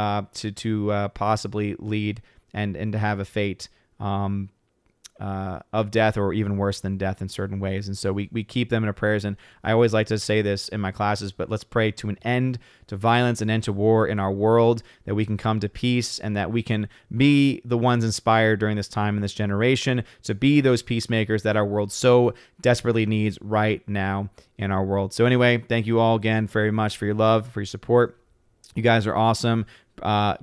possibly lead and to have a fate of death, or even worse than death in certain ways. And so we keep them in our prayers. And I always like to say this in my classes, but let's pray to an end to violence, an end to war in our world, that we can come to peace, and that we can be the ones inspired during this time in this generation to be those peacemakers that our world so desperately needs right now in our world. So anyway, thank you all again very much for your love, for your support. You guys are awesome.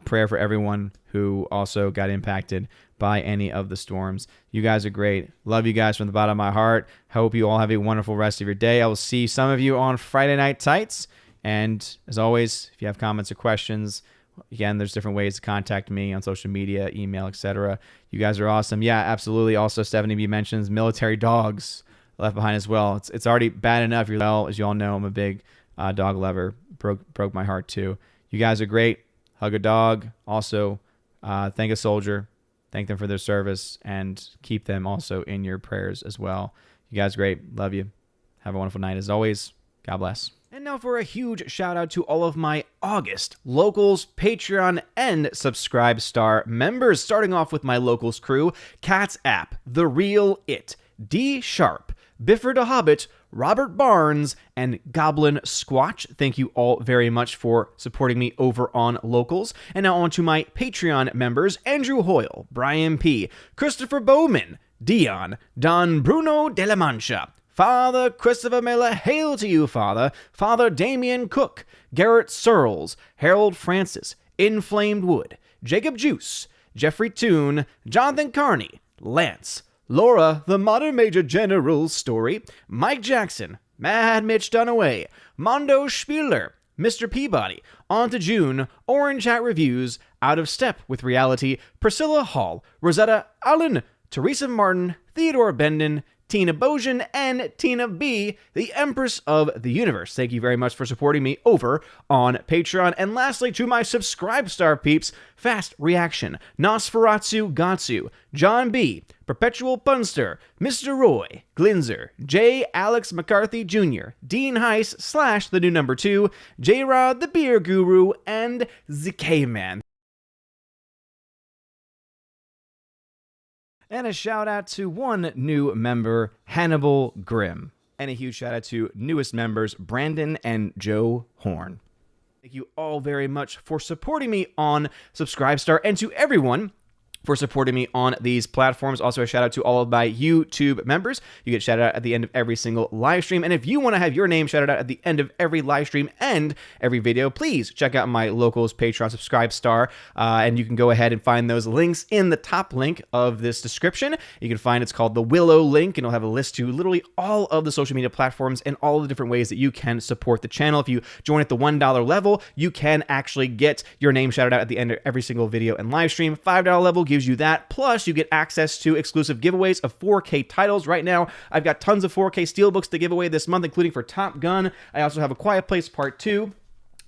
Prayer for everyone who also got impacted by any of the storms. You guys are great. Love you guys from the bottom of my heart. Hope you all have a wonderful rest of your day. I will see some of you on Friday Night Tights. And as always, if you have comments or questions, again, there's different ways to contact me on social media, email, etc. You guys are awesome. Yeah, absolutely. Also, 70B mentions military dogs left behind as well. It's already bad enough. As you all know, I'm a big dog lover. Broke my heart too. You guys are great. Hug a dog. Also, thank a soldier. Thank them for their service, and keep them also in your prayers as well. You guys are great. Love you. Have a wonderful night. As always, God bless. And now for a huge shout out to all of my August Locals, Patreon, and Subscribe Star members. Starting off with my Locals crew: Cat's App, The Real It, D Sharp, Biffer the Hobbit, Robert Barnes, and Goblin Squatch. Thank you all very much for supporting me over on Locals. And now on to my Patreon members: Andrew Hoyle, Brian P., Christopher Bowman, Dion, Don Bruno de la Mancha, Father Christopher Miller, hail to you, Father, Father Damian Cook, Garrett Searles, Harold Francis, Inflamed Wood, Jacob Juice, Jeffrey Toone, Jonathan Carney, Lance, Laura, the Modern Major General's Story, Mike Jackson, Mad Mitch Dunaway, Mondo Spieler, Mr. Peabody, On to June, Orange Hat Reviews, Out of Step with Reality, Priscilla Hall, Rosetta Allen, Teresa Martin, Theodore Bendon, Tina Bojan, and Tina B., the Empress of the Universe. Thank you very much for supporting me over on Patreon. And lastly, to my Subscribe Star peeps: Fast Reaction, Nosferatu Gatsu, John B., Perpetual Punster, Mr. Roy, Glinzer, J. Alex McCarthy Jr., Dean Heiss / the new number 2, J-Rod the Beer Guru, and ZK-Man. And a shout out to one new member, Hannibal Grimm. And a huge shout out to newest members, Brandon and Joe Horn. Thank you all very much for supporting me on Subscribestar, and to everyone for supporting me on these platforms. Also, a shout out to all of my YouTube members. You get shouted out at the end of every single live stream. And if you want to have your name shouted out at the end of every live stream and every video, please check out my Locals Patreon Subscribe Star. And you can go ahead and find those links in the top link of this description. You can find it's called the Willow link, and it'll have a list to literally all of the social media platforms and all the different ways that you can support the channel. If you join at the $1 level, you can actually get your name shouted out at the end of every single video and live stream. $5 level gives you that, plus you get access to exclusive giveaways of 4K titles. Right now, I've got tons of 4K steelbooks to give away this month, including for Top Gun. I also have A Quiet Place Part 2.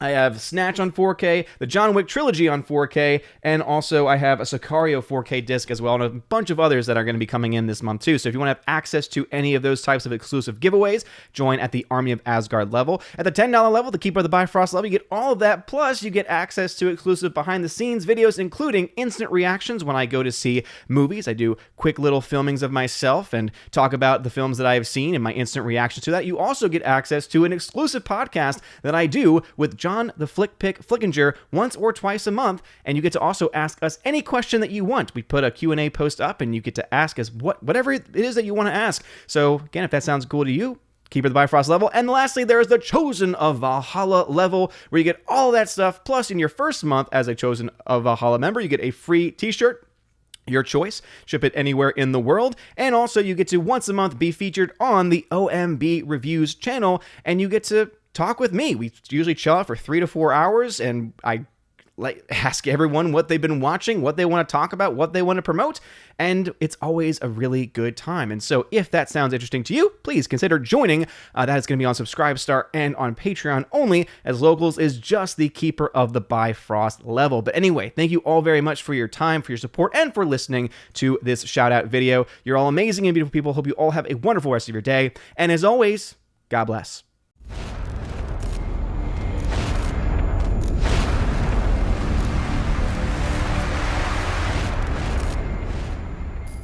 I have Snatch on 4K, the John Wick trilogy on 4K, and also I have a Sicario 4K disc as well, and a bunch of others that are going to be coming in this month too. So if you want to have access to any of those types of exclusive giveaways, join at the Army of Asgard level. At the $10 level, the Keeper of the Bifrost level, you get all of that, plus you get access to exclusive behind-the-scenes videos, including instant reactions when I go to see movies. I do quick little filmings of myself and talk about the films that I have seen and my instant reactions to that. You also get access to an exclusive podcast that I do with John the Flick Pick Flickinger once or twice a month, and you get to also ask us any question that you want. We put a Q&A post up, and you get to ask us whatever it is that you want to ask. So again, if that sounds cool to you, Keeper of the Bifrost level. And lastly, there's the Chosen of Valhalla level, where you get all that stuff. Plus, in your first month as a Chosen of Valhalla member, you get a free t-shirt, your choice, ship it anywhere in the world, and also you get to once a month be featured on the OMB Reviews channel, and you get to talk with me. We usually chill out for 3 to 4 hours, and I ask everyone what they've been watching, what they want to talk about, what they want to promote, and it's always a really good time. And so if that sounds interesting to you, please consider joining. That is going to be on Subscribestar and on Patreon only, as Locals is just the Keeper of the Bifrost level. But anyway, thank you all very much for your time, for your support, and for listening to this shout-out video. You're all amazing and beautiful people. Hope you all have a wonderful rest of your day. And as always, God bless.